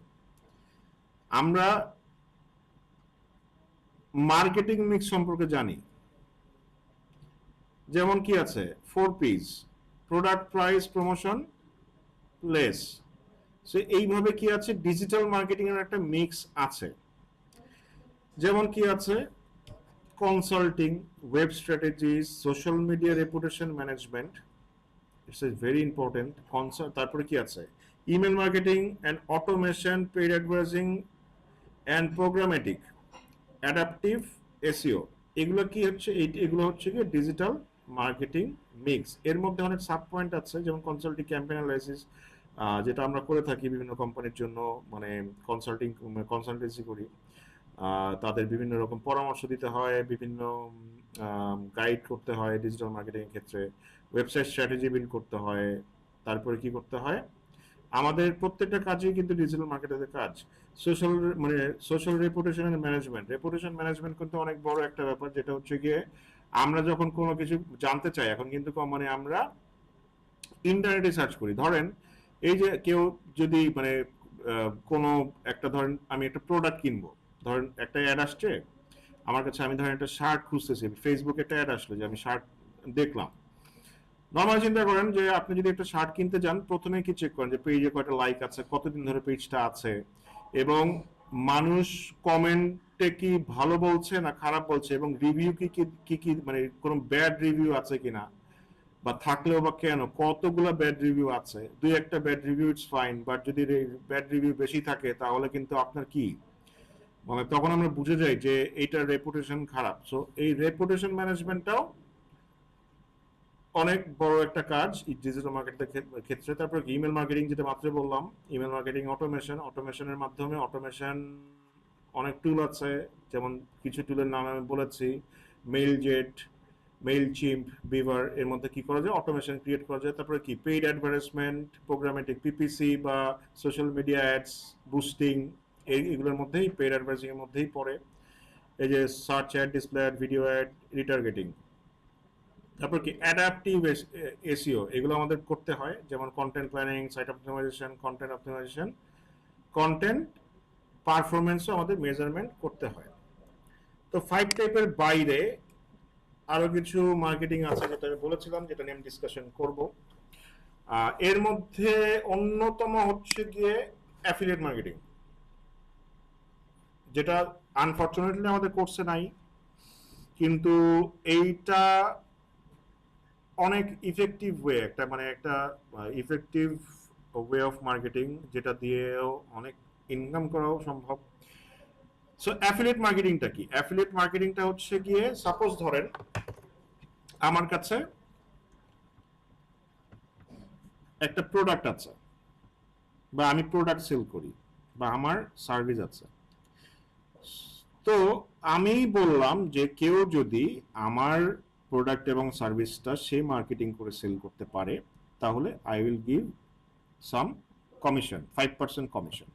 আমরা মার্কেটিং মিক্স সম্পর্কে জানি। যেমন কি আছে, 4Ps, product, price, promotion, place. So এইভাবে কি আছে, ডিজিটাল মার্কেটিং এর একটা মিক্স আছে। যেমন কি আছে, consulting, web strategy, social media reputation management, it's very important. তারপরে কি আছে, email marketing and automation, paid advertising and programmatic, adaptive SEO. এগুলো কি হচ্ছে, এগুলো হচ্ছে কি ডিজিটাল মার্কেটিং মিক্স। এর মধ্যে অনেক সাব পয়েন্ট আছে, যেমন কনসাল্টিং, ক্যাম্পেইন অ্যানালাইসিস, যেটা আমরা করে থাকি বিভিন্ন কোম্পানির জন্য, মানে কনসালটেন্সি করি। তাদের বিভিন্ন রকম পরামর্শ দিতে হয়, বিভিন্ন গাইড করতে হয় ডিজিটাল মার্কেটিং এর ক্ষেত্রে, ওয়েবসাইট স্ট্র্যাটেজি বিল্ড করতে হয়। তারপরে কি করতে হয়, আমাদের প্রত্যেকটা কাজই কিন্তু ডিজিটাল মার্কেটিংয়ের কাজ। সোশ্যাল মানে social reputation management, reputation management কিন্তু অনেক বড় একটা ব্যাপার, যেটা হচ্ছে গিয়ে আমরা যখন কোনো কিছু জানতে চাই, এখন কিন্তু মানে আমরা ইন্টারনেটে সার্চ করি। ধরেন এই যে কেউ যদি মানে কোনো একটা, ধরেন আমি একটা প্রোডাক্ট কিনবো, ধরেন একটা অ্যাড আসছে আমার কাছে, আমি ধরেন একটা শার্ট খুঁজতেছি, ফেসবুকে একটা অ্যাড আসলো যে আমি শার্ট দেখলাম। নর্মাল চিন্তা করেন যে আপনি যদি একটা শার্ট কিনতে যান, প্রথমে কি চেক করেন যে পেজে কয়টা লাইক আছে, কতদিন ধরে পেজটা আছে, এবং মানুষ কমেন্টে কি ভালো বলছে না খারাপ বলছে, এবং রিভিউ কি কি কি মানে কোনো ব্যাড রিভিউ আছে কিনা, বা থাকলেও বা কেন, কতগুলো ব্যাড রিভিউ আছে। দুই একটা bad review it's fine, but যদি ব্যাড রিভিউ বেশি থাকে তাহলে কিন্তু আপনার কি মানে তখন আমরা বুঝে যাই যে এইটার রেপুটেশন খারাপ। সো এই রেপুটেশন ম্যানেজমেন্টটাও অনেক বড় একটা কাজ ডিজিটাল মার্কেটিং ক্ষেত্রে। তারপর ইমেল মার্কেটিং, যেটা মাত্র বললাম, ইমেল মার্কেটিং অটোমেশনের মাধ্যমে, অটোমেশন অনেক টুল আছে, যেমন কিছু টুলের নাম আমি বলেছি, মেইল জেট, মেইল চিম্প, বিভার। এর মধ্যে কি করা যায়, অটোমেশন ক্রিয়েট করা যায়। তারপরে কি পেইড অ্যাডভার্টাইজমেন্ট, প্রোগ্রামেটিক, পিপিসি বা সোশ্যাল মিডিয়া অ্যাডস, বুস্টিং, এইগুলোর মধ্যেই, পেইড অ্যাডভার্টাইজিং এর মধ্যেই পড়ে। এই যে search ad, display ad, video ad, retargeting. তারপর কি অ্যাডাপটিভ এসইও, এগুলো আমাদের করতে হয়, যেমন content planning, site optimisation, content optimisation, content পারফরমেন্সও আমাদের মেজারমেন্ট করতে হয়। তো 5 টাইপের বাইরে আরো কিছু মার্কেটিং আছে, যেটা আমি বলেছিলাম, যেটা নিয়ে আমি ডিসকাশন করব। এর মধ্যে অন্যতম হচ্ছে গিয়ে অ্যাফিলিয়েট মার্কেটিং, যেটা আনফরচুনেটলি আমাদের কোর্সে নাই, কিন্তু এইটা অনেক ইফেক্টিভ ওয়ে, একটা মানে একটা ইফেক্টিভ ওয়ে অফ মার্কেটিং, যেটা দিয়েও অনেক ইনকাম করাও সম্ভব। সো অ্যাফিলিয়েট মার্কেটিংটা কি? অ্যাফিলিয়েট মার্কেটিংটা হচ্ছে গিয়ে, সাপোজ ধরেন আমার কাছে একটা প্রোডাক্ট আছে, বা আমি প্রোডাক্ট সেল করি, বা আমার সার্ভিস আছে। তো আমি বললাম যে কেউ যদি আমার প্রোডাক্ট এবং সার্ভিসটা সে মার্কেটিং করে সেল করতে পারে, তাহলে I will give some commission, 5% commission.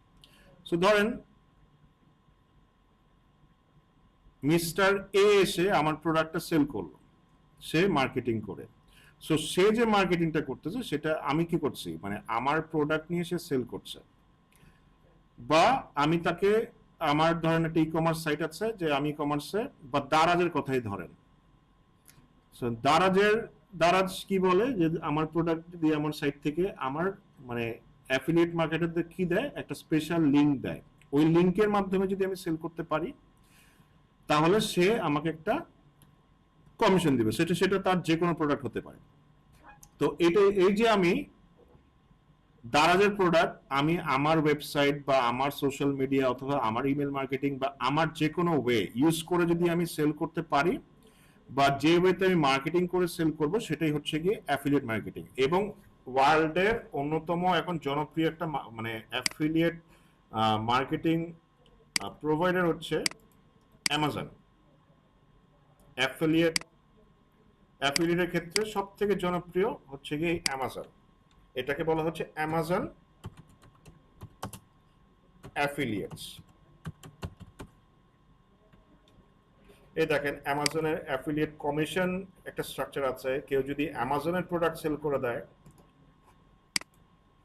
So ধরেন মিস্টার এ এসে আমার প্রোডাক্টটা সেল করলো, সে মার্কেটিং করে। সো সে যে মার্কেটিংটা করতেছে, সেটা আমি কি করছি, মানে আমার প্রোডাক্ট নিয়ে সে সেল করছে, বা আমি তাকে, আমার ধরেন একটা ই কমার্স সাইট আছে, যে আমি কমার্সে, বা দারাজের কথাই ধরেন। সো দারাজ কি বলে, যে আমার প্রোডাক্ট দিয়ে আমার সাইট থেকে আমার মানে অ্যাফিলিয়েট মার্কেটারদের কি দেয়, একটা স্পেশাল লিংক দেয়। ওই লিংকের মাধ্যমে যদি আমি সেল করতে পারি, তাহলে সে আমাকে একটা কমিশন দিবে, সেটা তার যে কোনো প্রোডাক্ট হতে পারে। তো এই যে আমি দারাজের প্রোডাক্ট আমি আমার ওয়েবসাইট বা আমার সোশ্যাল মিডিয়া অথবা আমার ইমেল মার্কেটিং বা আমার যে কোনো ওয়ে ইউজ করে যদি আমি সেল করতে পারি, বা যে ওয়েতে আমি মার্কেটিং করে সেল করব, সেটাই হচ্ছে গিয়ে অ্যাফিলিয়েট মার্কেটিং। এবং ওয়ার্ল্ডের অন্যতম এখন জনপ্রিয় একটা মানে অ্যাফিলিয়েট মার্কেটিং প্রোভাইডার হচ্ছে অ্যামাজন। অ্যাফিলিয়েটের ক্ষেত্রে সব থেকে জনপ্রিয় হচ্ছে গিয়ে অ্যামাজন। এটাকে বলা হচ্ছে অ্যামাজন অ্যাফিলিয়েটস। এই দেখেন, অ্যামাজনের অ্যাফিলিয়েট কমিশন একটা স্ট্রাকচার আছে। কেউ যদি অ্যামাজনের প্রোডাক্ট সেল করে দেয়,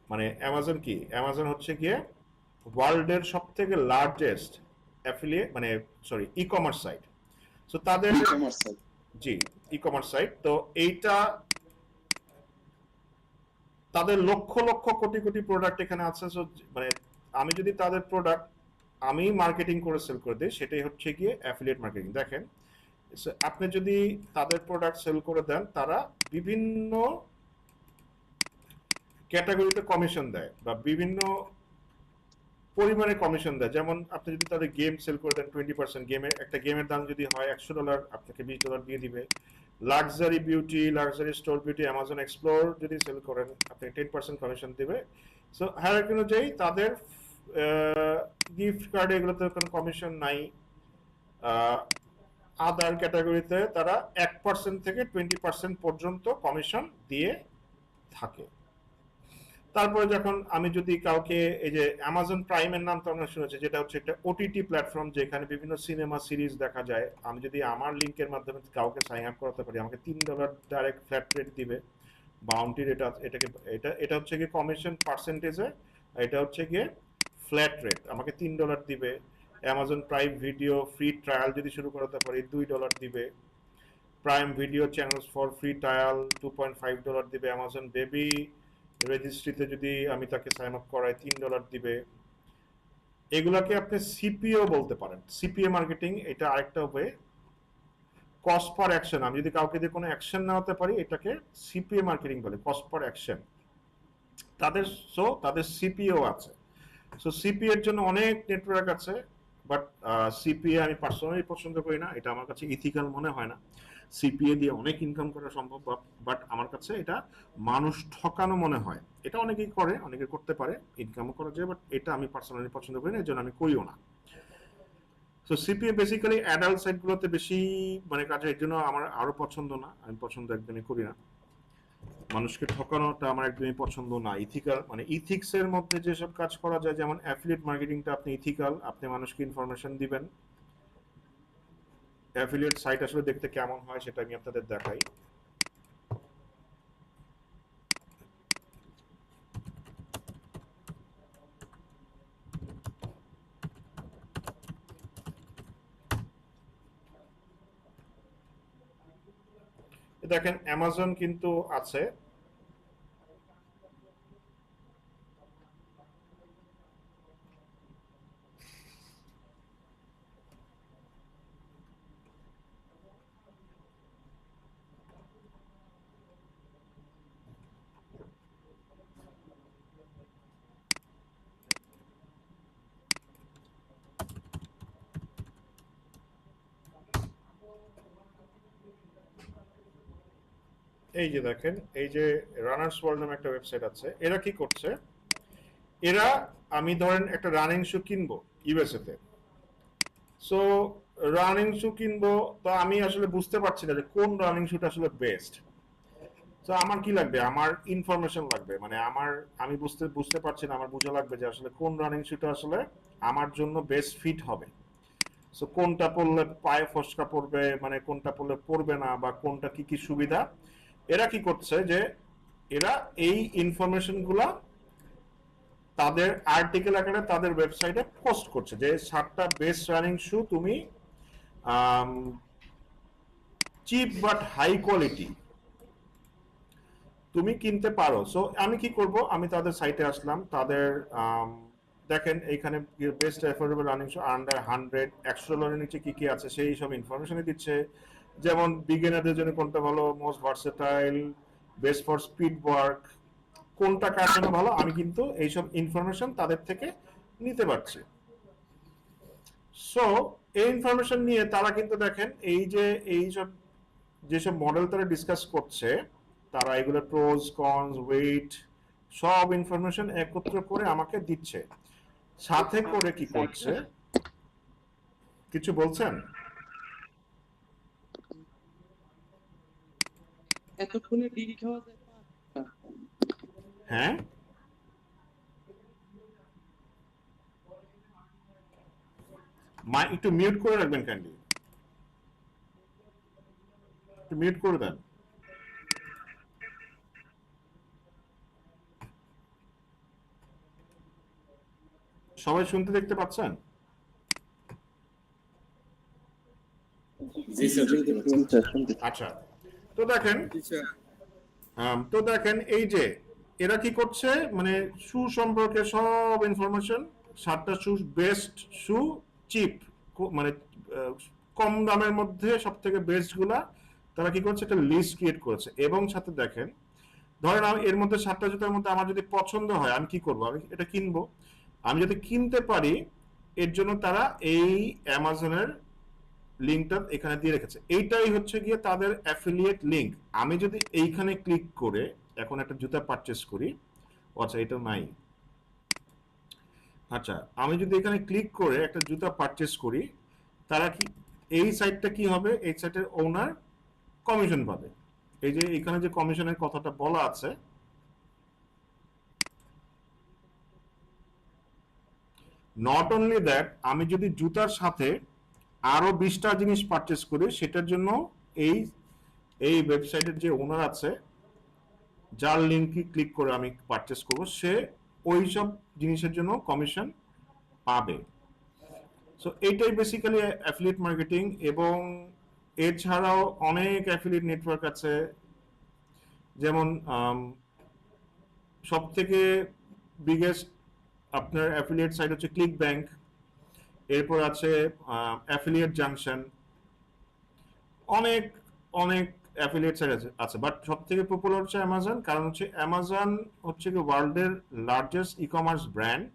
মানে অ্যামাজন কি, অ্যামাজন হচ্ছে গিয়ে ওয়ার্ল্ডের সব থেকে লার্জেস্ট অ্যাফিলিয়েট মানে sorry e commerce site. So তাদের জি ই কমার্স সাইট। তো এইটা তাদের লক্ষ লক্ষ কোটি কোটি প্রোডাক্ট এখানে আছে। সো মানে আমি যদি তাদের প্রোডাক্ট আমি মার্কেটিং করে সেল করে দিই, সেটাই হচ্ছে গিয়ে অ্যাফিলিয়েট মার্কেটিং। দেখেন, আপনি যদি তাদের প্রোডাক্ট সেল করে দেন, তারা বিভিন্ন ক্যাটাগরিতে কমিশন দেয় বা বিভিন্ন পরিমাণে কমিশন দেয়। যেমন আপনি যদি তাদের গেম সেল করে দেন 20%, গেমের একটা গেমের দাম যদি হয় $100, আপনাকে $20 দিয়ে দিবে। Luxury beauty, luxury store beauty, Amazon explore যদি সেল করেন, আপনি 10% কমিশন দিবে। সো হায়ারার্কি অনুযায়ী তাদের গিফট কার্ডে এগুলোতে কোনো কমিশন নাই। আদার ক্যাটাগরিতে তারা 1% থেকে 20% পর্যন্ত কমিশন দিয়ে থাকে। তারপরে যখন আমি যদি কাউকে, এই যে অ্যামাজন প্রাইমের নাম তো আমরা শুনেছি, যেটা হচ্ছে একটা ওটিটি প্ল্যাটফর্ম যেখানে বিভিন্ন সিনেমা সিরিজ দেখা যায়, আমি যদি আমার লিঙ্কের মাধ্যমে কাউকে সাইন আপ করাতে পারি, আমাকে $3 ডাইরেক্ট ফ্ল্যাট রেট দিবে। বাউন্টি রেট এটা হচ্ছে গিয়ে কমিশন পার্সেন্টেজে, এটা হচ্ছে গিয়ে ফ্ল্যাট রেট, আমাকে $3 দিবে। Amazon prime video free trial যদি শুরু করাতে পারি, $2 দিবে। Prime video channels for free trial $2.5 দিবে। অ্যামাজন বেবি রেজিস্ট্রিতে যদি আমি তাকে সাইন আপ করাই, $3 দিবে। এগুলাকে আপনি সিপিও বলতে পারেন, সিপিএ মার্কেটিং। এটা আরেকটা ওয়ে, কস্ট পার অ্যাকশন। আমি যদি কাউকে দিয়ে কোনো অ্যাকশন নেওয়াতে পারি, এটাকে সিপিএ মার্কেটিং বলে, কস্ট পার অ্যাকশন। তাদের সিপিও আছে। সো সিপিএ এর জন্য অনেক নেটওয়ার্ক আছে, বাট সিপিএ আমি পার্সোনালি পছন্দ করি না, এটা আমার কাছে ইথিক্যাল মনে হয় না। সিপিএ দিয়ে অনেক ইনকাম করা সম্ভব, বাট আমার কাছে এটা মানুষ ঠকানো মনে হয়। এটা অনেকেই করে, অনেকে করতে পারে, ইনকামও করা যায়, বাট এটা আমি পার্সোনালি পছন্দ করি না, এর জন্য আমি করিও না। সো সিপিএ বেসিক্যালি অ্যাডাল্ট সাইটগুলোতে বেশি মানে কাজে, এর জন্য আমার আরো পছন্দ না, আমি পছন্দ একদমই করি না। মানুষকে ঠকানোটা আমার একদমই পছন্দ না। ইথিক্যাল মানে ইথিক্স এর মধ্যে যেসব কাজ করা যায়, যেমন অ্যাফিলিয়েট মার্কেটিংটা আপনি ইথিক্যাল, আপনি মানুষকে ইনফরমেশন দিবেন। অ্যাফিলিয়েট সাইট আসলে দেখতে কেমন হয় সেটা আমি আপনাদের দেখাই। দেখেন অ্যামাজন কিন্তু আছে, এই যে দেখেন, এই যে রানার্স ওয়ার্ল্ড নামে একটা ওয়েবসাইট আছে। এরা কি করছে, এরা আমি ধরেন একটা রানিং শু কিনবো ইউএসএ তে। সো রানিং শু কিনবো, তো আমি আসলে বুঝতে পারছি না যে কোন রানিং শুটা আসলে বেস্ট। তো আমার কি লাগবে, আমার ইনফরমেশন লাগবে, মানে আমি বুঝতে পারছি না, আমার বোঝা লাগবে যে আসলে কোন রানিং শুটা আসলে আমার জন্য বেস্ট ফিট হবে। সো কোনটা পরলে পায়ে ফসকা পড়বে, মানে কোনটা পরলে পড়বে না, বা কোনটা কি কি সুবিধা। এরা কি করছে যে এরা এই ইনফরমেশন গুলা তাদের আর্টিকেল আকারে তাদের ওয়েবসাইটে পোস্ট করছে, যে 7টা বেস্ট রানিং শু তুমি চিপ বাট হাই কোয়ালিটি তুমি কিনতে পারো। সো আমি কি করব, আমি তাদের সাইটে আসলাম, তাদের দেখেন এইখানে বেস্ট অ্যাফোর্ডেবল রানিং শু আন্ডার 100 $100 নিচে কি কি আছে সেই সব ইনফরমেশনই দিচ্ছে। যেমন বিগিনারদের জন্য কোনটা ভালো, most versatile, best for speed work, কোনটা কার জন্য ভালো, আমি কিন্তু এইসব ইনফরমেশন তাদের থেকে নিতে পারছি। সো এই ইনফরমেশন নিয়ে তারা কিন্তু দেখেন এই যে এইসব যেসব মডেল তারা ডিসকাস করছে, তারা এগুলো প্রোজ কনস ওয়েট সব ইনফরমেশন একত্র করে আমাকে দিচ্ছে। সাথে করে কি করছে, কিছু বলছেন? এতক্ষণে ডিডি খাওয়া যায় না। হ্যাঁ, একটু মিউট করে রাখবেন কাইন্ডলি, একটু মিউট করে দেন। সবাই শুনতে দেখতে পাচ্ছেন? জি স্যার, শুনতে পাচ্ছি। আচ্ছা, তো দেখেন এই যে এরা কি করছে, মানে সু সম্পর্কে সব ইনফরমেশন 7টা শু বেস্ট শু, চিপ, মানে কম দামের মধ্যে সব থেকে বেস্ট গুলা তারা কি করছে, একটা লিস্ট ক্রিয়েট করেছে। এবং সাথে দেখেন, ধরেন এর মধ্যে 7টা জুতার মধ্যে আমার যদি পছন্দ হয়, আমি কি করব, আমি এটা কিনবো। আমি যদি কিনতে পারি, এর জন্য তারা এই অ্যামাজনের লিঙ্কটা এখানে দিয়ে রেখেছে। এইটাই হচ্ছে গিয়ে তাদের অ্যাফিলিয়েট লিঙ্ক। আমি যদি এইখানে ক্লিক করে এখন একটা জুতা পারচেস করি, আচ্ছা এটা নাই, আচ্ছা আমি যদি এখানে ক্লিক করে একটা জুতা পারচেস করি, তারা কি, এই সাইটটা কি হবে, এই সাইটের ওনার কমিশন পাবে। এই যে এখানে যে কমিশনের কথাটা বলা আছে, নট অনলি দ্যাট, আমি যদি জুতার সাথে আরো 20টা জিনিস পারচেস করি, সেটার জন্য এই এই ওয়েবসাইটের যে ওনার আছে, যার লিঙ্কে ক্লিক করে আমি পারচেস করব, সে ওই সব জিনিসের জন্য কমিশন পাবে। সো এইটাই বেসিক্যালি অ্যাফিলিয়েট মার্কেটিং। এবং এছাড়াও অনেক অ্যাফিলিয়েট নেটওয়ার্ক আছে, যেমন সব থেকে বিগেস্ট আপনার অ্যাফিলিয়েট সাইট হচ্ছে ক্লিক ব্যাংক, এরপর আছে অ্যাফিলিয়েট জাংশন, অনেক অনেক অ্যাফিলিয়েট সাইট আছে। বাট সব থেকে পপুলার হচ্ছে অ্যামাজন, কারণ হচ্ছে অ্যামাজন হচ্ছে কি ওয়ার্ল্ডের লার্জেস্ট ই কমার্স ব্র্যান্ড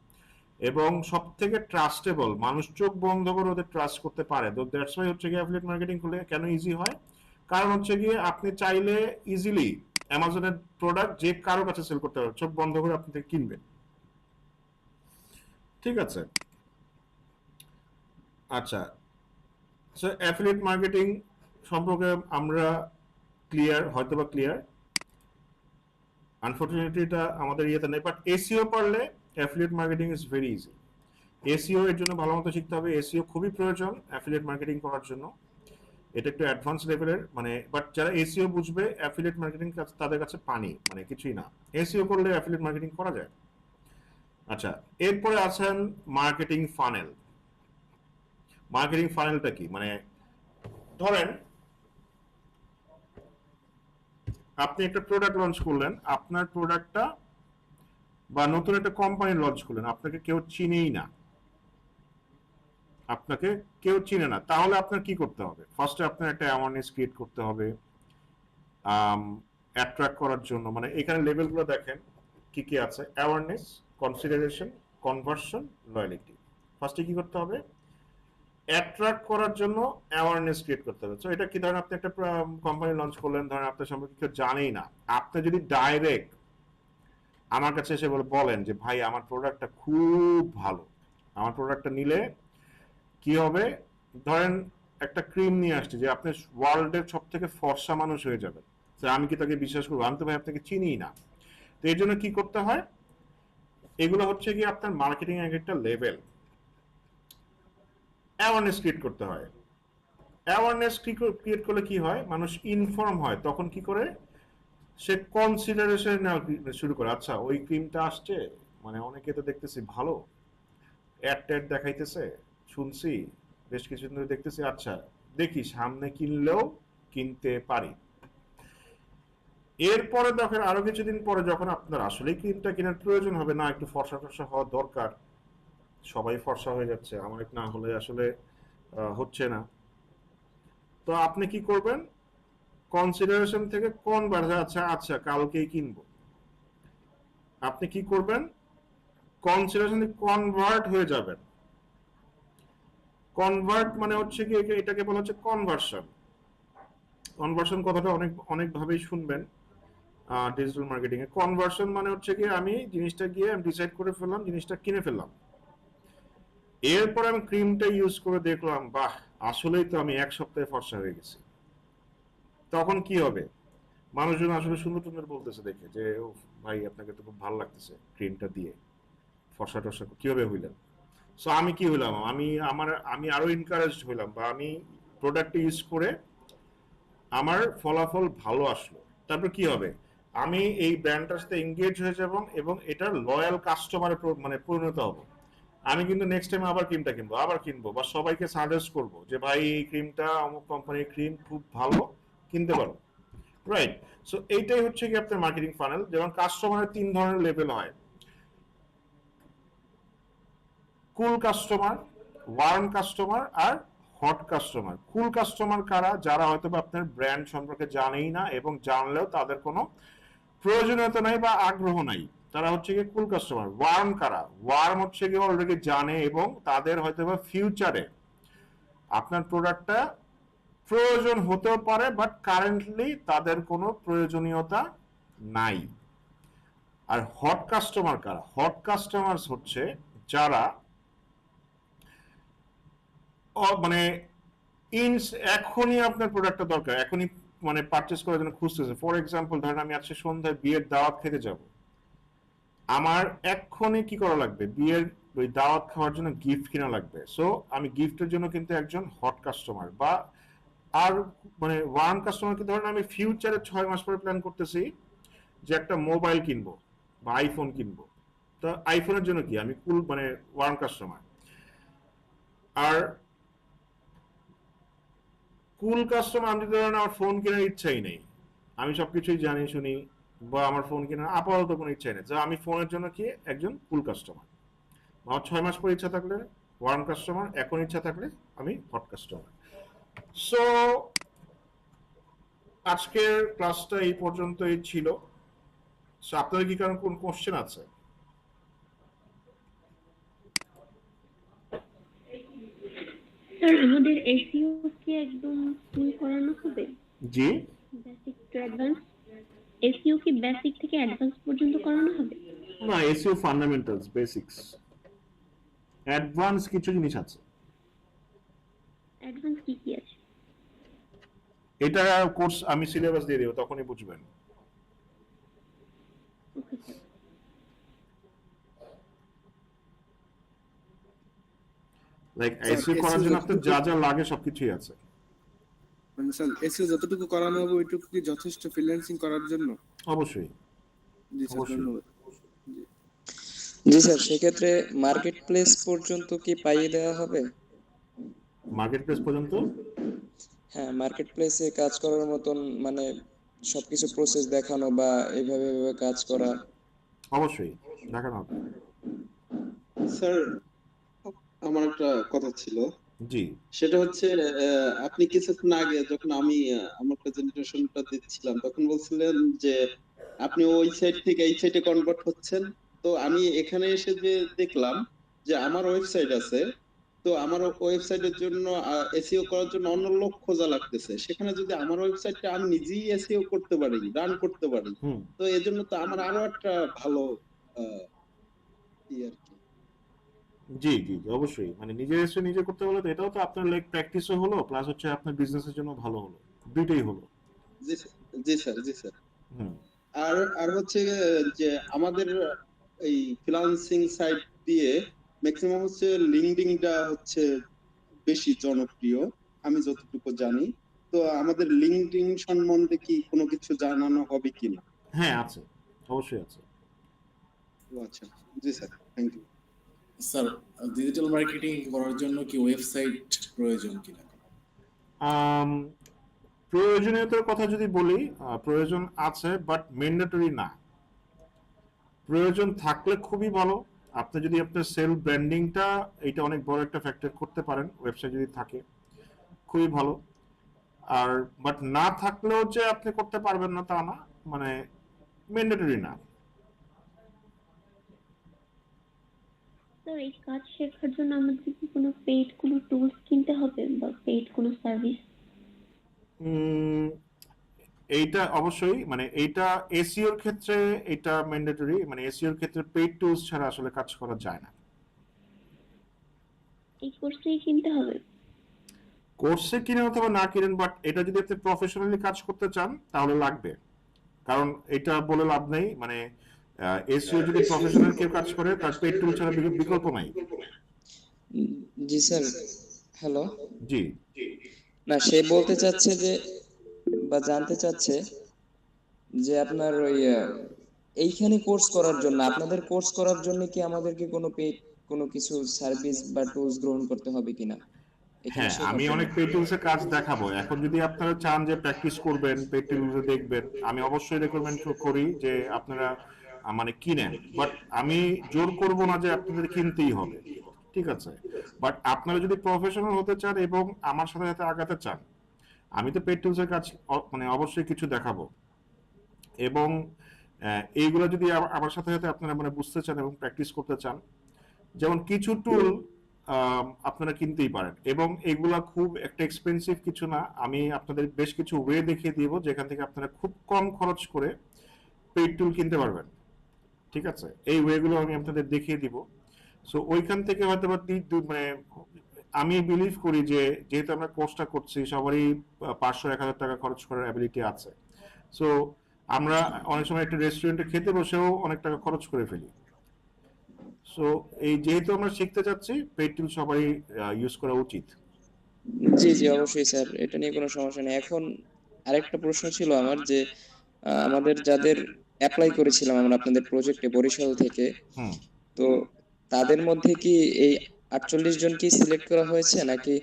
এবং সব থেকে ট্রাস্টেবল, মানুষ চোখ বন্ধ করে ওদের ট্রাস্ট করতে পারে। তো দ্যাটস ওয়াই হচ্ছে গিয়ে অ্যাফিলিয়েট মার্কেটিং করলে কেন ইজি হয়, কারণ হচ্ছে গিয়ে আপনি চাইলে ইজিলি অ্যামাজনের প্রোডাক্ট যে কারো কাছে সেল করতে পারবেন, চোখ বন্ধ করে আপনি থেকে কিনবেন। ঠিক আছে, আচ্ছা, সো অ্যাফিলিয়েট মার্কেটিং সম্পর্কে আমরা ক্লিয়ার, হয়তোবা ক্লিয়ার, আনফরচুনেটলি এটা আমাদের ইয়েতে নেই। বাট এসইও পারলে affiliate marketing is very easy. SEO এর জন্য ভালো মতো শিখতে হবে, এসইও খুবই প্রয়োজন অ্যাফিলিয়েট মার্কেটিং করার জন্য। এটা একটু অ্যাডভান্স লেভেলের, মানে বাট যারা এসইও বুঝবে, অ্যাফিলিয়েট মার্কেটিং তাদের কাছে পানি, মানে কিছুই না। এসইও করলে অ্যাফিলিয়েট মার্কেটিং করা যায়। আচ্ছা, এরপরে আছেন মার্কেটিং ফানেল। মার্কেটিং ফানেলটা কি, মানে ধরেন আপনি একটা প্রোডাক্ট লঞ্চ করলেন, আপনার প্রোডাক্টটা বা নতুন একটা কোম্পানি লঞ্চ করলেন, আপনাকে কেউ চিনেই না, আপনাকে কেউ চিনে না, তাহলে আপনার কি করতে হবে? ফার্স্টে আপনার একটা অ্যাওয়ারনেস ক্রিয়েট করতে হবে অ্যাট্রাক্ট করার জন্য। মানে এখানে লেভেলগুলো দেখেন কি কি আছে, অ্যাওয়ারনেস, কনসিডারেশন, কনভার্সন, লয়ালিটি। ফার্স্টে কি করতে হবে? অ্যাট্রাক্ট করার জন্য অ্যাওয়ারনেস ক্রিয়েট করতে হবে। সো এটা কি, ধরেন আপনি একটা কোম্পানি লঞ্চ করলেন, ধরেন আপনার সম্পর্কে কেউ জানেই না, আপনি যদি ডাইরেক্ট আমার কাছে এসে বলেন যে ভাই আমার প্রোডাক্টটা খুব ভালো, আমার প্রোডাক্টটা নিলে কি হবে, ধরেন একটা ক্রিম নিয়ে আসছে যে আপনি ওয়ার্ল্ডের সব থেকে ফর্সা মানুষ হয়ে যাবেন, আমি কি তাকে বিশ্বাস করবো? আমি তো ভাই আপনাকে চিনিই না। তো এর জন্য কি করতে হয়? এগুলো হচ্ছে কি আপনার মার্কেটিং এর একটা লেভেল। অ্যাওয়ারনেস ক্রিয়েট করতে হয়। অ্যাওয়ারনেস ক্রিয়েট করলে কি হয়, মানুষ ইনফর্ম হয়, তখন কি করে সে কনসিডারেশন নেওয়া শুরু করে। আচ্ছা ওই ক্রিমটা আসছে, মানে অনেকে তো দেখতেছি ভালো, অ্যাড ট্যাড দেখাইতেছে, শুনছি বেশ কিছুদিন ধরে দেখতেছি, আচ্ছা দেখি সামনে কিনলেও কিনতে পারি। এরপরে দেখেন আরো কিছুদিন পরে যখন আপনার আসলে ক্রিমটা কেনার প্রয়োজন হবে, না একটু ফর্সা টর্সা হওয়া দরকার, সবাই ফর্সা হয়ে যাচ্ছে, আমার না হলে আসলে হচ্ছে না, তো আপনি কি করবেন? কনসিডারেশন থেকে কনভার্ট, আচ্ছা আচ্ছা কালকেই কিনবো, আপনি কি করবেন? কনসিডারেশন থেকে কনভার্ট হয়ে যাবেন। কনভার্ট মানে হচ্ছে কি, এটাকে বলা হচ্ছে কনভার্সন। কনভার্সন কথাটা অনেক অনেক ভাবেই শুনবেন ডিজিটাল মার্কেটিং এ। কনভার্সন মানে হচ্ছে কি, আমি জিনিসটা গিয়ে আমি ডিসাইড করে ফেললাম, জিনিসটা কিনে ফেললাম, এরপর আমি ক্রিমটা ইউজ করে দেখলাম বাহ আসলেই তো আমি এক সপ্তাহে ফর্সা হয়ে গেছি। তখন কি হবে? মানুষজন আসলে সুন্দর সুন্দর বলতেছে দেখে যে ও ভাই আপনাকে তো খুব ভালো লাগতেছে ক্রিমটা দিয়ে, ফর্সা টর্সা কিভাবে হইলেন? সো আমি কি হইলাম, আমি আরো এনকারেজড হইলাম, বা আমি প্রোডাক্ট ইউজ করে আমার ফলাফল ভালো আসলো। তারপর কি হবে? আমি এই ব্র্যান্ডটার সাথে এঙ্গেজ হয়ে যাব এবং এটার লয়াল কাস্টমারে মানে পরিণত হব। আমি কিন্তু নেক্সট টাইম আবার ক্রিমটা কিনবো, আবার কিনবো, বা সবাইকে সাজেস্ট করবো যে ভাই এই ক্রিমটা অমুক কোম্পানির ক্রিম খুব ভালো, কিনতে পারো। রাইট? সো এইটাই হচ্ছে কি আপনার মার্কেটিং ফানেল। যেমন কাস্টমারের 3 ধরনের লেভেল হয়। কুল কাস্টমার, ওয়ার্ম কাস্টমার আর হট কাস্টমার। কুল কাস্টমার কারা? যারা হয়তো বা আপনার ব্র্যান্ড সম্পর্কে জানেই না এবং জানলেও তাদের কোনো প্রয়োজনীয়তা নাই বা আগ্রহ নাই, তারা হচ্ছে গিয়ে কুল কাস্টমার। ওয়ার্ম কারা? ওয়ার্ম হচ্ছে গিয়ে অলরেডি জানে এবং তাদের হয়তো বা ফিউচারে আপনার প্রোডাক্টটা প্রয়োজন হতেও পারে, বাট কারেন্টলি তাদের কোনো প্রয়োজনীয়তা নাই। আর হট কাস্টমার কারা? হট কাস্টমার হচ্ছে যারা মানে এখনই আপনার প্রোডাক্টটা দরকার, এখনই মানে পারচেস করার জন্য খুঁজতেছে। ফর এক্সাম্পল ধরেন আমি আজকে সন্ধ্যায় বিয়ের দাওয়াত খেতে যাব, আমার এক্ষুনি কি করা লাগবে? বিয়ের ওই দাওয়াত খাওয়ার জন্য গিফট কিনা লাগবে। সো আমি গিফটের জন্য কিন্তু একজন হট কাস্টমার। বা আর মানে ওয়ার্ম কাস্টমার কি, ধরেন আমি ফিউচারে 6 মাস পরে প্ল্যান করতেছি যে একটা মোবাইল কিনবো বা আইফোন কিনবো, তো আইফোনের জন্য কি আমি কুল মানে ওয়ার্ম কাস্টমার। আর কুল কাস্টমার আমি ধরেন আমার ফোন কেনার ইচ্ছাই নেই, আমি সবকিছুই জানি শুনি, বা আমার ফোন কেনার আপাতত কোনো ইচ্ছাই নেই, যা আমি ফোনের জন্য কি একজন কুল কাস্টমার। আমার 6 মাস পরে ইচ্ছা থাকলে ওয়ার্ম কাস্টমার, এখন ইচ্ছা থাকলে আমি হট কাস্টমার। সো আজকের ক্লাসটা এই পর্যন্তই ছিল। সো আপনাদের কি কারণ কোন কোশ্চেন আছে? স্যার আমাদের এসইও কি একদম ফুল করানো হবে, জি, বেসিক টু অ্যাডভান্স? এসইও কি বেসিক থেকে অ্যাডভান্স পর্যন্ত করানো হবে? না, এসইও ফান্ডামেন্টালস, বেসিক্স, অ্যাডভান্স কিছু জিনিস আছে। অ্যাডভান্স কি কি আছে? এটা কোর্স আমি সিলেবাস দিয়ে দেব, তখনই বুঝবেন। Okay sir. Like sir, SEO করার জন্য SEO আপনার যা যা লাগে সবকিছুই আছে। মানে স্যার এসইও যতটুকু করানো হবে ওইটুকু কি যথেষ্ট ফ্রিল্যান্সিং করার জন্য? অবশ্যই। জি স্যার, অবশ্যই। ধন্যবাদ। জি স্যার, সেক্ষেত্রে মার্কেট প্লেস পর্যন্ত কি পাইয়ে দেওয়া হবে? মার্কেট প্লেস পর্যন্ত? হ্যাঁ, মার্কেট প্লেসে কাজ করার মতন মানে সবকিছু প্রসেস দেখানো বা এইভাবে এইভাবে কাজ করা। অবশ্যই দেখানো হবে। স্যার আমার একটা কথা ছিল, জি, সেটা হচ্ছে আপনি কিছুক্ষণ আগে যখন আমি আমার প্রেজেন্টেশনটা দিচ্ছিলাম তখন বলছিলেন যে আপনি ওই সাইট থেকে এই সাইটে কনভার্ট হচ্ছেন। তো আমি এখানে এসে যে দেখলাম যে আমার ওয়েবসাইট আছে, তো আমার ওয়েবসাইটের জন্য এসইও করার জন্য অন্য লোক খোঁজা লাগতেছে। সেখানে যদি আমার ওয়েবসাইটটা আমি নিজেই এসইও করতে পারি, রান করতে পারি, হুম, তো এর জন্য তো আমার আরো একটা ভালো আহ, ই আর কি। জি, জি, জি, অবশ্যই। মানে নিজে এসে নিজে করতে বলে তো এটাও তো আপনার লাইক প্র্যাকটিসও হলো, প্লাস হচ্ছে আপনার বিজনেসের জন্য ভালো হলো, দুইটাই হলো। জি জি স্যার, জি স্যার। হুম, আর আর হচ্ছে যে আমাদের এই ফ্রিল্যান্সিং সাইট দিয়ে ম্যাক্সিমাম হচ্ছে লিঙ্কডইনটা হচ্ছে বেশি জনপ্রিয়, আমি যতটুকু জানি। তো আমাদের লিঙ্কডইন সম্বন্ধে কি কোনো কিছু জানানো হবে কিনা? হ্যাঁ আছে, অবশ্যই আছে। ও আচ্ছা, জি sir, thank you. Sir digital marketing করার জন্য কি ওয়েবসাইট প্রয়োজন কিনা? আম, প্রয়োজনীয়তার কথা যদি বলি, প্রয়োজন আছে বাট ম্যান্ডেটরি না। প্রয়োজন থাকলে খুবই ভালো। আপনি যদি আপনার সেলফ ব্র্যান্ডিংটা এটা অনেক বড় একটা ফ্যাক্টর করতে পারেন, ওয়েবসাইট যদি থাকে খুবই ভালো। আর বাট না থাকলেও যে আপনি করতে পারবেন না তা না, মানে ম্যান্ডেটরি না। স্যার এই কাজ শেখার জন্য আমাদের কি কোনো পেইড কোনো টুলস কিনতে হবে বা পেইড কোনো সার্ভিস? এইটা অবশ্যই, মানে এইটা এসইওর ক্ষেত্রে এটা ম্যান্ডেটরি, মানে এসইওর ক্ষেত্রে পেইড টুলস ছাড়া আসলে কাজ করা যায় না। এই কোর্সেই কিনতে হবে? কোর্সে কিনে অথবা না কিনেন, বাট এটা যদি আপনি প্রফেশনালি কাজ করতে চান তাহলে লাগবে। কারণ এটা বলে লাভ নেই, মানে এসইও যদি প্রফেশনাল কেউ কাজ করে তার পেইড টুল ছাড়া বিকল্প নাই। জি স্যার, হ্যালো। জি, না, সে বলতে চাচ্ছে যে বা জানতে চাচ্ছে যে আপনার ওই এইখানে কোর্স করার জন্য, আপনাদের কোর্স করার জন্য কি আমাদেরকে কোনো পেইড কোনো কিছু সার্ভিস বা টুলস গ্রহণ করতে হবে কিনা এখানে হ্যাঁ, শেখার আমি জন্য? অনেক পেইড টুলসের কাজ দেখাবো। এখন যদি আপনারা চান যে প্র্যাকটিস করবেন, পেইড টুলস দেখবেন, আমি অবশ্যই রেকমেন্ড করি যে আপনারা মানে কিনেন, বাট আমি জোর করব না যে আপনাদের কিনতেই হবে। ঠিক আছে, বাট আপনারা যদি প্রফেশনাল হতে চান এবং আমার সাথে সাথে আগাতে চান, আমি তো পেড টুলসের কাজ মানে অবশ্যই কিছু দেখাবো, এবং এইগুলো যদি আমার সাথে সাথে আপনারা মানে বুঝতে চান এবং প্র্যাকটিস করতে চান, যেমন কিছু টুল আপনারা কিনতেই পারেন, এবং এগুলা খুব একটা এক্সপেন্সিভ কিছু না। আমি আপনাদের বেশ কিছু ওয়ে দেখিয়ে দিব যেখান থেকে আপনারা খুব কম খরচ করে পেইড টুল কিনতে পারবেন, ঠিক আছে? এই ওয়েগুলো আমি আপনাদের দেখিয়ে দিব। সো ওইখান থেকে হয়তো বা মানে আমি বিলিভ করি যে যেহেতু আমরা কোর্সটা করছি সবারই 500-1000 টাকা খরচ করার অ্যাবিলিটি আছে। সো আমরা অনেক সময় একটা রেস্টুরেন্টে খেতে বসেও অনেক টাকা খরচ করে ফেলি। সো এই যেহেতু আমরা শিখতে যাচ্ছি, পেইড টুল সবারই ইউজ করা উচিত। জি জি অবশ্যই স্যার, এটা নিয়ে কোনো সমস্যা নেই। এখন আরেকটা প্রশ্ন ছিল আমার যে আমাদের যাদের অ্যাপ্লাই করেছিলাম আমরা আপনাদের প্রজেক্টে বরিশাল থেকে, হুম। তো তাদের মধ্যে কি এই 48 জন কি সিলেক্ট করা হয়েছে, নাকি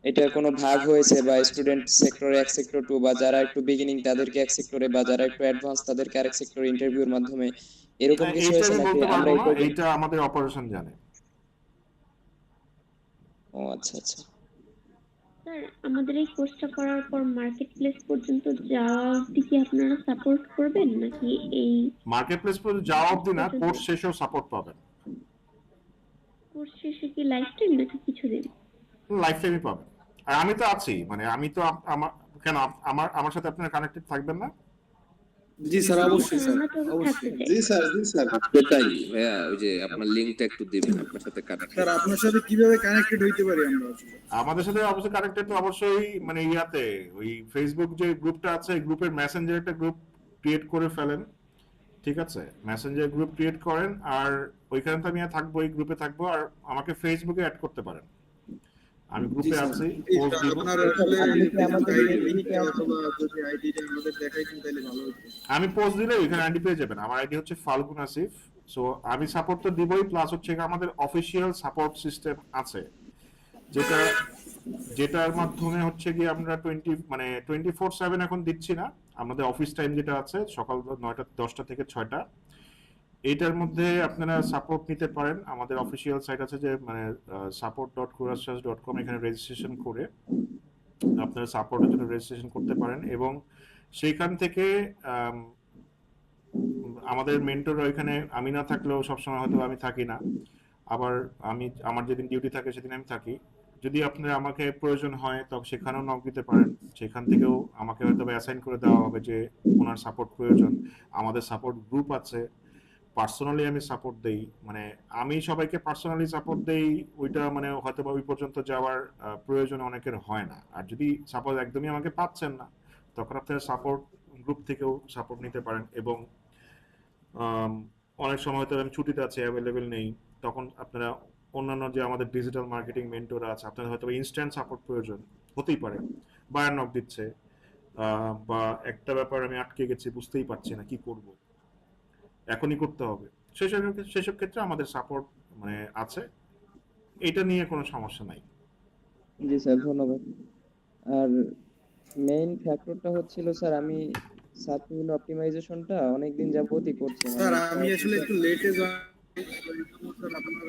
এটা কোনো ভাগ হয়েছে, বা স্টুডেন্ট সেক্টরে 1 সেক্টর 2, বা যারা একটু বিগিনিং তাদেরকে 1 সেক্টরে, বা যারা একটু অ্যাডভান্স তাদেরকে আরেক সেক্টরে ইন্টারভিউর মাধ্যমে এরকম কিছু এইটা হয়েছে, আমি নাকি বলতে আমরা পারবো না, এটা? এইটা আমাদের অপারেশন জানে। ও আচ্ছা আচ্ছা। স্যার, আমাদের এই কোর্সটা করার পর মার্কেট প্লেস পর্যন্ত যাওয়া অবধি কি আপনারা সাপোর্ট করবেন, নাকি এই মার্কেট প্লেস পর্যন্ত যাওয়া অবধি না, কোর্স শেষেও সাপোর্ট পাবেন। কোর্স শেষে কি লাইফ টাইম নাকি কিছুদিন? লাইফ টাইমই পাবেন। আর আমি তো আছি, মানে আমি তো আমার কেন আমার সাথে আপনারা কানেক্টেড থাকবেন না? জি স্যার, অবশ্যই স্যার, আমরা তো থাকতে অবশ্যই। চাই। জি স্যার, জি স্যার। সেটাই ভাইয়া, ওই যে আপনার লিঙ্কটা একটু দিবেন আপনার সাথে কানেক্ট। স্যার আপনার সাথে কিভাবে কানেক্টেড হইতে পারি আমরা আসলে? আমাদের সাথে অবশ্যই কানেক্টেড তো অবশ্যই, মানে ইয়াতে ওই ফেসবুক যে গ্রুপটা আছে, গ্রুপের মেসেঞ্জার একটা গ্রুপ ক্রিয়েট করে ফেলেন, ঠিক আছে? মেসেঞ্জার গ্রুপ ক্রিয়েট করেন, আর ওইখানে তো আমি থাকবো, এই গ্রুপে থাকবো, আর আমাকে ফেসবুকে অ্যাড করতে পারেন। আমি জি গ্রুপে স্যার। আছি, এই পোস্ট দিব। আপনার আসলে আপনি কি আমাদের আইডি লিঙ্কে লিংকটা অথবা যদি আইডিটা আমাদের দেখাইতেন তাহলে ভালো হতো। আমি পোস্ট দিলে ওইখানে আইডি পেয়ে যাবেন। আমার আইডি হচ্ছে ফাল্গুন আসিফ। সো আমি সাপোর্ট তো দিবই, প্লাস হচ্ছে আমাদের অফিসিয়াল সাপোর্ট সিস্টেম আছে, যেটার মাধ্যমে হচ্ছে গিয়ে আমরা 24/7 এখন দিচ্ছি না। আমাদের অফিস টাইম যেটা আছে সকাল 9টা-10টা থেকে 6টা, এইটার মধ্যে আপনারা সাপোর্ট নিতে পারেন। আমাদের অফিসিয়াল সাইট আছে যে মানে support.kurasjas.com, এখানে রেজিস্ট্রেশন করে আপনারা সাপোর্টের জন্য রেজিস্ট্রেশন করতে পারেন, এবং সেইখান থেকে আমাদের মেন্টর ওইখানে, আমি না থাকলেও সবসময় হয়তো আমি থাকি না, আবার আমার যেদিন ডিউটি থাকে সেদিন আমি থাকি। যদি আপনার আমাকে প্রয়োজন হয় তখন সেখানেও নক দিতে পারেন, সেখান থেকেও আমাকে হয়তো অ্যাসাইন করে দেওয়া হবে যে ওনার সাপোর্ট প্রয়োজন। আমাদের সাপোর্ট গ্রুপ আছে, পার্সোনালি আমি সাপোর্ট দেই, মানে আমি সবাইকে পার্সোনালি সাপোর্ট দেই, ওইটা মানে হয়তো বা ওই পর্যন্ত যাওয়ার প্রয়োজন অনেকের হয় না। আর যদি সাপোর্ট একদমই আমাকে পাচ্ছেন না, তখন আপনারা সাপোর্ট গ্রুপ থেকেও সাপোর্ট নিতে পারেন, এবং অনেক সময় হয়তো আমি ছুটিতে আছি, অ্যাভেলেবেল নেই, তখন আপনারা অন্যান্য যে আমাদের ডিজিটাল মার্কেটিং মেন্টর আছে, আপনাদের হয়তো ইনস্ট্যান্ট সাপোর্ট প্রয়োজন হতেই পারে, বায়ার নক দিচ্ছে, বা একটা ব্যাপার আমি আটকে গেছি, বুঝতেই পারছি না কি করব, এখনই করতে হবে, সেসব ক্ষেত্রে আমাদের সাপোর্ট মানে আছে, এটা নিয়ে কোনো সমস্যা নাই। জি স্যার, ধন্যবাদ। আর মেইন ফ্যাক্টরটা হচ্ছিল স্যার, আমি সার্চ ইঞ্জিন অপটিমাইজেশনটা অনেকদিন যাবতই করছি। স্যার আমি আসলে একটু লেটে স্যার আপনার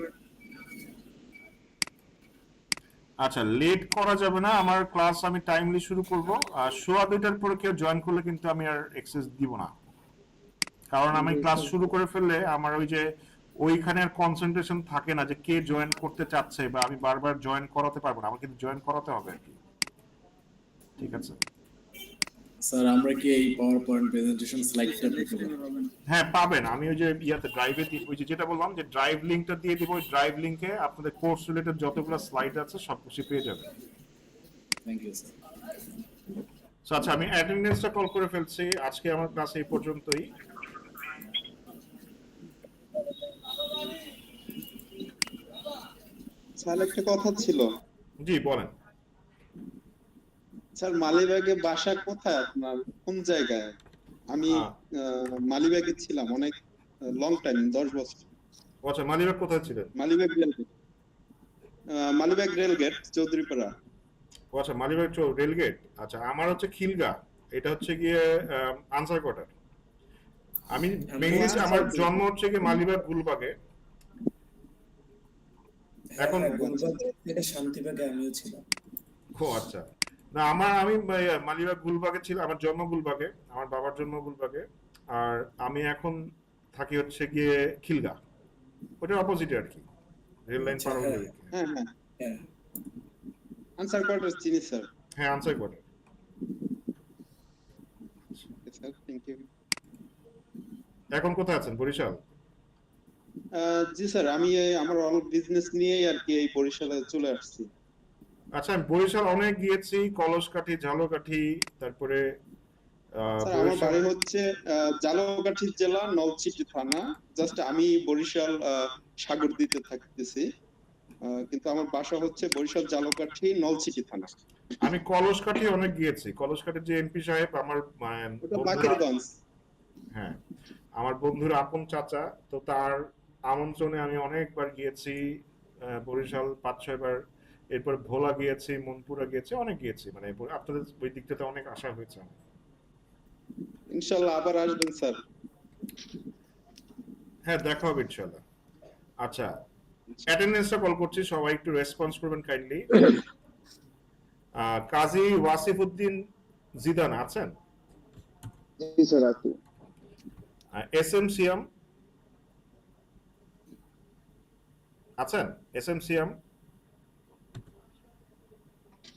আচ্ছা, লেট করা যাবে না, আমার ক্লাস আমি টাইমলি শুরু করব, আর 2:15 পরে কেউ জয়েন করলে কিন্তু আমি আর অ্যাক্সেস দিব না, কারণ আমি ক্লাস শুরু করে ফেললে আমার ওই যে ওইখানে আর কনসেন্ট্রেশন থাকে না যে কে জয়েন করতে চাচ্ছে, বা আমি বারবার জয়েন করাতে পারবো না, আমাকে কিন্তু জয়েন করাতে হবে আর কি, ঠিক আছে? স্যার আমরা কি এই পাওয়ার পয়েন্ট প্রেজেন্টেশন স্লাইডটা পেতে পারি? হ্যাঁ পাবেন, আমি ওই যে ইয়াতে ড্রাইভে ওই যে যেটা বললাম যে ড্রাইভ লিংকটা দিয়ে দিব, ওই ড্রাইভ লিংকে আপনাদের কোর্স রিলেটেড যতগুলো স্লাইড আছে সব কিছু পেয়ে যাবেন। Thank you sir. সো আচ্ছা, আমি অ্যাটেন্ডেন্সটা কল করে ফেলছি, আজকে আমার ক্লাস এই পর্যন্তই। স্যার একটা কথা ছিল। জি বলেন। স্যার মালিবাগে বাসা কোথায় আপনার, কোন জায়গায়? আমি মালিবাগে ছিলাম অনেক লং টাইম, 10 বছর। আচ্ছা, মালিবাগ কোথায় ছিলেন? Malibagh rail gate, Malibagh rail gate Chowdhurypara. আচ্ছা, মালিবাগ রেলগেট। আচ্ছা, আমার হচ্ছে খিলগা, এটা হচ্ছে গিয়ে আনসার কোয়ার্টার। আমি মেইনলি আমার জন্ম হচ্ছে গিয়ে মালিবাগ গুলবাগে। এখন এটা শান্তিবাগে আমিও ছিলাম। ও আচ্ছা। না আমি মালিবাগ গুলবাগে ছিলাম, আমার জন্ম গুলবাগে, আমার বাবার জন্ম গুলবাগে। আর আমি এখন থাকি হচ্ছে গিয়ে খিলগা, ওটার অপোজিটে আর কি, রেল লাইন পার হলেই। হ্যাঁ হ্যাঁ, হ্যাঁ, আনসার কোয়ার্টার চিনি স্যার। হ্যাঁ, আনসার করে। Sir thank you. এখন কোথায় আছেন? বরিশাল? জি স্যার, আমি আমার অল বিজনেস নিয়েই আর কি এই বরিশালে চলে আসছি। আচ্ছা, আমি বরিশাল অনেক গিয়েছি, কলসকাঠি, ঝালকাঠি, তারপরে স্যার আমার বরিশাল। বাড়ি হচ্ছে জালকাঠি জেলা, নলছিটি থানা। জাস্ট আমি বরিশাল সাগরদীতে থাকতেছি, কিন্তু আমার বাসা হচ্ছে বরিশাল জালকাঠি নলছিটি থানা। আমি কলসকাঠি অনেক গিয়েছি, কলসকাঠির যে এমপি সাহেব আমার ওটা বন্ধুরা, বাকেরগঞ্জ। হ্যাঁ, আমার বন্ধুর আপন চাচা, তো তার আমন্ত্রণে আমি অনেকবার গিয়েছি বরিশাল 5-6 বার। এরপর ভোলা গিয়েছি, মনপুরা গিয়েছি, অনেক গিয়েছি, মানে আপনাদের ওই দিকটাতে অনেক আশা হয়েছে আমার। ইনশাআল্লাহ আবার আসবেন স্যার। হ্যাঁ, দেখা হবে ইনশাআল্লাহ। আচ্ছা, অ্যাটেন্ডেন্সটা কল করছি, সবাই একটু রেসপন্স করবেন কাইন্ডলি। কাজী ওয়াসিফ উদ্দিন জিদান আছেন? জি স্যার আছি। এস এম সিয়াম আছেন? এস এম সিয়াম,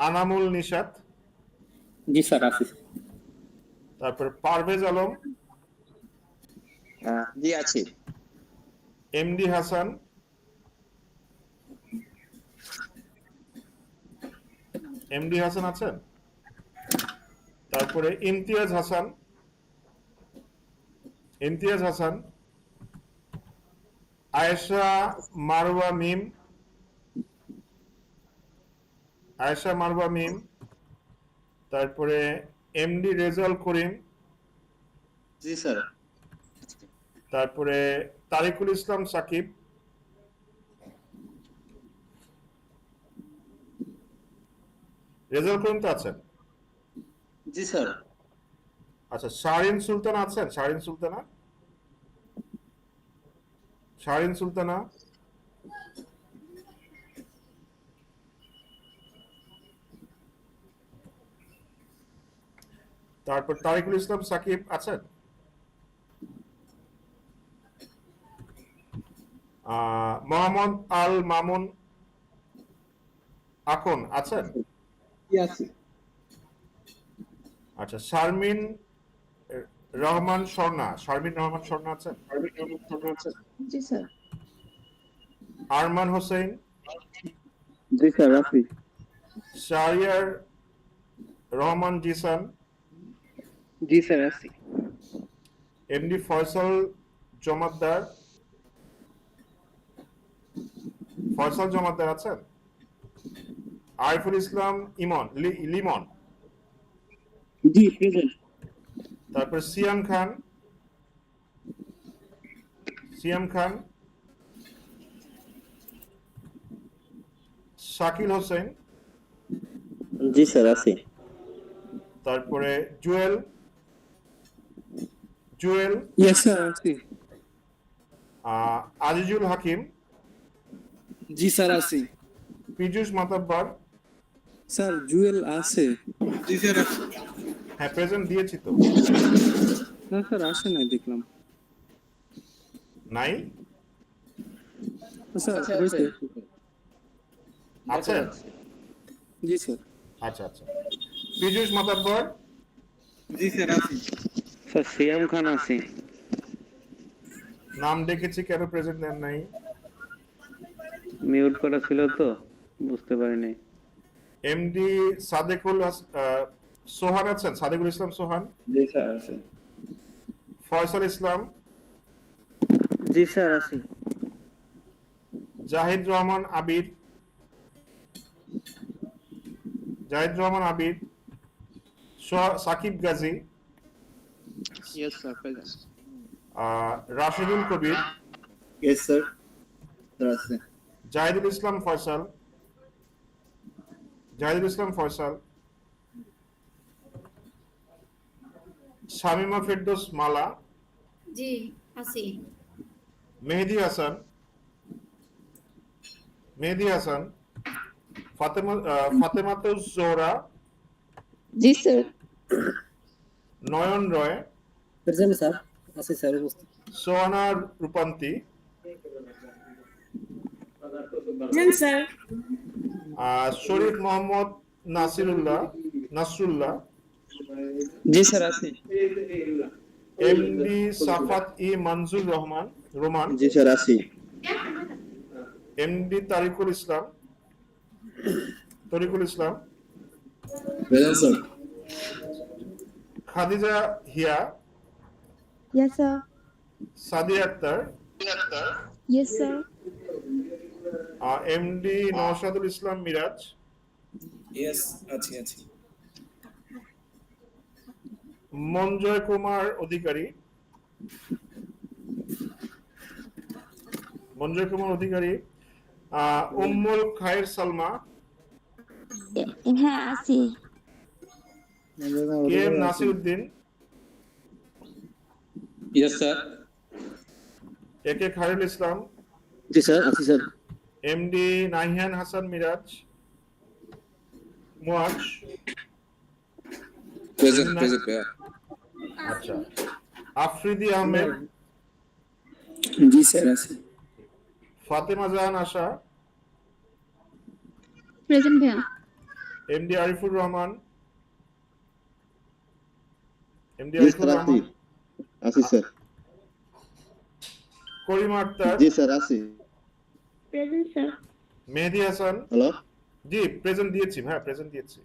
আনামুল নিশাত, জি স্যার আছি। তারপর পারভেজ আলম, জি আছি। এমডি হাসান, এমডি হাসান আছেন? তারপরে ইমতিয়াজ হাসান, ইমতিয়াজ হাসান, আয়েশা মারওয়া মিম, আয়েশা মারওয়া মিম, তারপরে এমডি রেজাল করিম, জি স্যার। তারপরে তারিকুল ইসলাম সাকিব, রেজাল করিম তো আছেন? জি স্যার। আচ্ছা, শারিন সুলতানা আছেন? শারিন সুলতানা, শারিন সুলতানা, তারপর তারিকুল ইসলাম সাকিব আছেন? মোহাম্মদ আল মামুন আকন আছেন? আচ্ছা, শারমিন রহমান স্বর্ণা, শারমিন রহমান স্বর্ণা আছেন? জি স্যার। আরমান হোসেন, জি স্যার আছি। শাহরিয়ার রহমান জিসান, জি স্যার আছি। এমডি ফয়সাল জমাদ্দার, ফয়সাল জমাদ্দার আছেন? আরিফুল ইসলাম ইমন, লিমন, জি প্রেজেন্ট। তারপর সিয়াম খান, সিয়াম খান, শাকিল হোসেন, জি স্যার আছি। তারপরে জুয়েল, জুয়েল, ইয়েস স্যার আছি। আজিজুল হাকিম, জি স্যার আছি। পীযুষ মাতাব্বর। স্যার জুয়েল আছে। জি স্যার। হ্যাঁ, প্রেজেন্ট দিয়েছি তো। না স্যার আসে নাই দেখলাম। নাই? স্যার হয়েছে। আছেন? জি স্যার। আচ্ছা আচ্ছা, পীযুষ মাতাব্বর, জি স্যার আছি। স্যার সিয়াম খান আছি। নাম ডেকেছি, কেন প্রেজেন্ট দেন নাই? মিউট করা ছিল তো বুঝতে পারিনি। এমডি সাদেকুল সোহান আছেন? সাদেকুল ইসলাম সোহান, জি স্যার আছি। ফয়সাল ইসলাম, জি স্যার আছি। Zahid Rahman Abir, Zahid Rahman Abir, Sakib Gazi, yes sir present. Rashidul Kabir, yes sir, আছে। জাহিদুল ইসলাম ফয়সাল, জাহিদুল ইসলাম ফয়সাল, শামিমা ফেরদৌস মালা, জি আছি। মেহেদি হাসান, মেহেদি হাসান, ফাতেমাতুজ জোহরা, জি sir. Nayan Roy, present sir. আছি স্যার উপস্থিত। সোহানা রূপান্তি, স্যার। শরীফ মোহাম্মদ নাসরুল্লাহ, জি স্যার আছি। এমডি সাফাত ই মনজুর রোমান, জি স্যার আছি। MD Tarikul Islam, present sir. Khadija Hiya, yes sir. Sadia Akter, yes sir. MD Naushadul Islam Miraj, yes আছি। মঞ্জয় কুমার অধিকারী, উম্মুল খায়ের সালমা, হ্যাঁ আছি। K M Nasiruddin, yes sir. A কে খায়রুল ইসলাম, জি স্যার আছি sir. MD Nahiyan Hasan Miraj, Muaz, present ভাইয়া। আচ্ছা, আফ্রিদি আহমেদ, জি স্যার আছি। ফাতেমা জাহান আশা, প্রেজেন্ট ভাইয়া। এমডি আরিফুর রহমান, জি স্যার আছি স্যার। করিমা আক্তার, জি স্যার আছি। Present sir. Mehedi Hasan, hello জি প্রেজেন্ট দিয়েছি ভাই, প্রেজেন্ট দিয়েছি।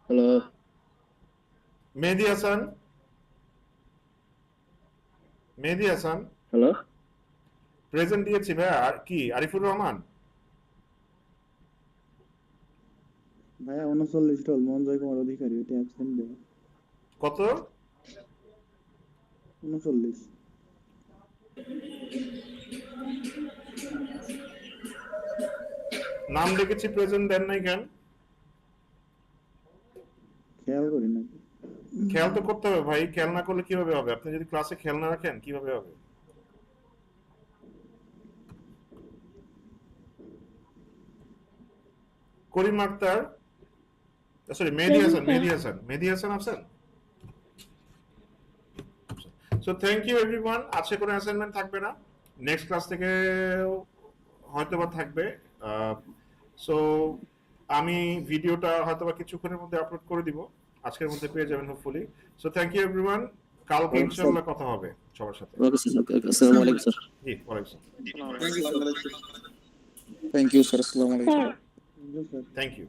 Hello Mehedi Hasan, hello present দিয়েছি ভাই। আর কি আরিফুর রহমান, ভাইয়া 39 রোল মঞ্জয় কুমার অধিকারী, এটা অ্যাবসেন্ট দেয়। কত? 39। নাম দেখেছি, প্রেজেন্ট দেন নাই কেন? খেয়াল করি নাকি? খেয়াল তো করতে হবে ভাই, খেয়াল না করলে কিভাবে হবে? আপনি যদি ক্লাসে খেয়াল না রাখেন কিভাবে হবে? করিম আক্তার, সরি মেহেদি হাসান আছেন? So thank you everyone. আজকে কোনো অ্যাসাইনমেন্ট থাকবে না, নেক্সট ক্লাস থেকে হয়তোবা থাকবে। সো আমি ভিডিওটা হয়তোবা কিছুক্ষণের মধ্যে আপলোড করে দিব, আজকের মধ্যে পেয়ে যাবেন hopefully. So thank you everyone, কালকে ইনশাআল্লাহ কথা হবে সবার সাথে। ওকে স্যার, আসসালামু আলাইকুম স্যার। জি ওয়ালাইকুম আসসালাম। Thank you sir. Thank you sir. আসসালামু আলাইকুম। Sir thank you.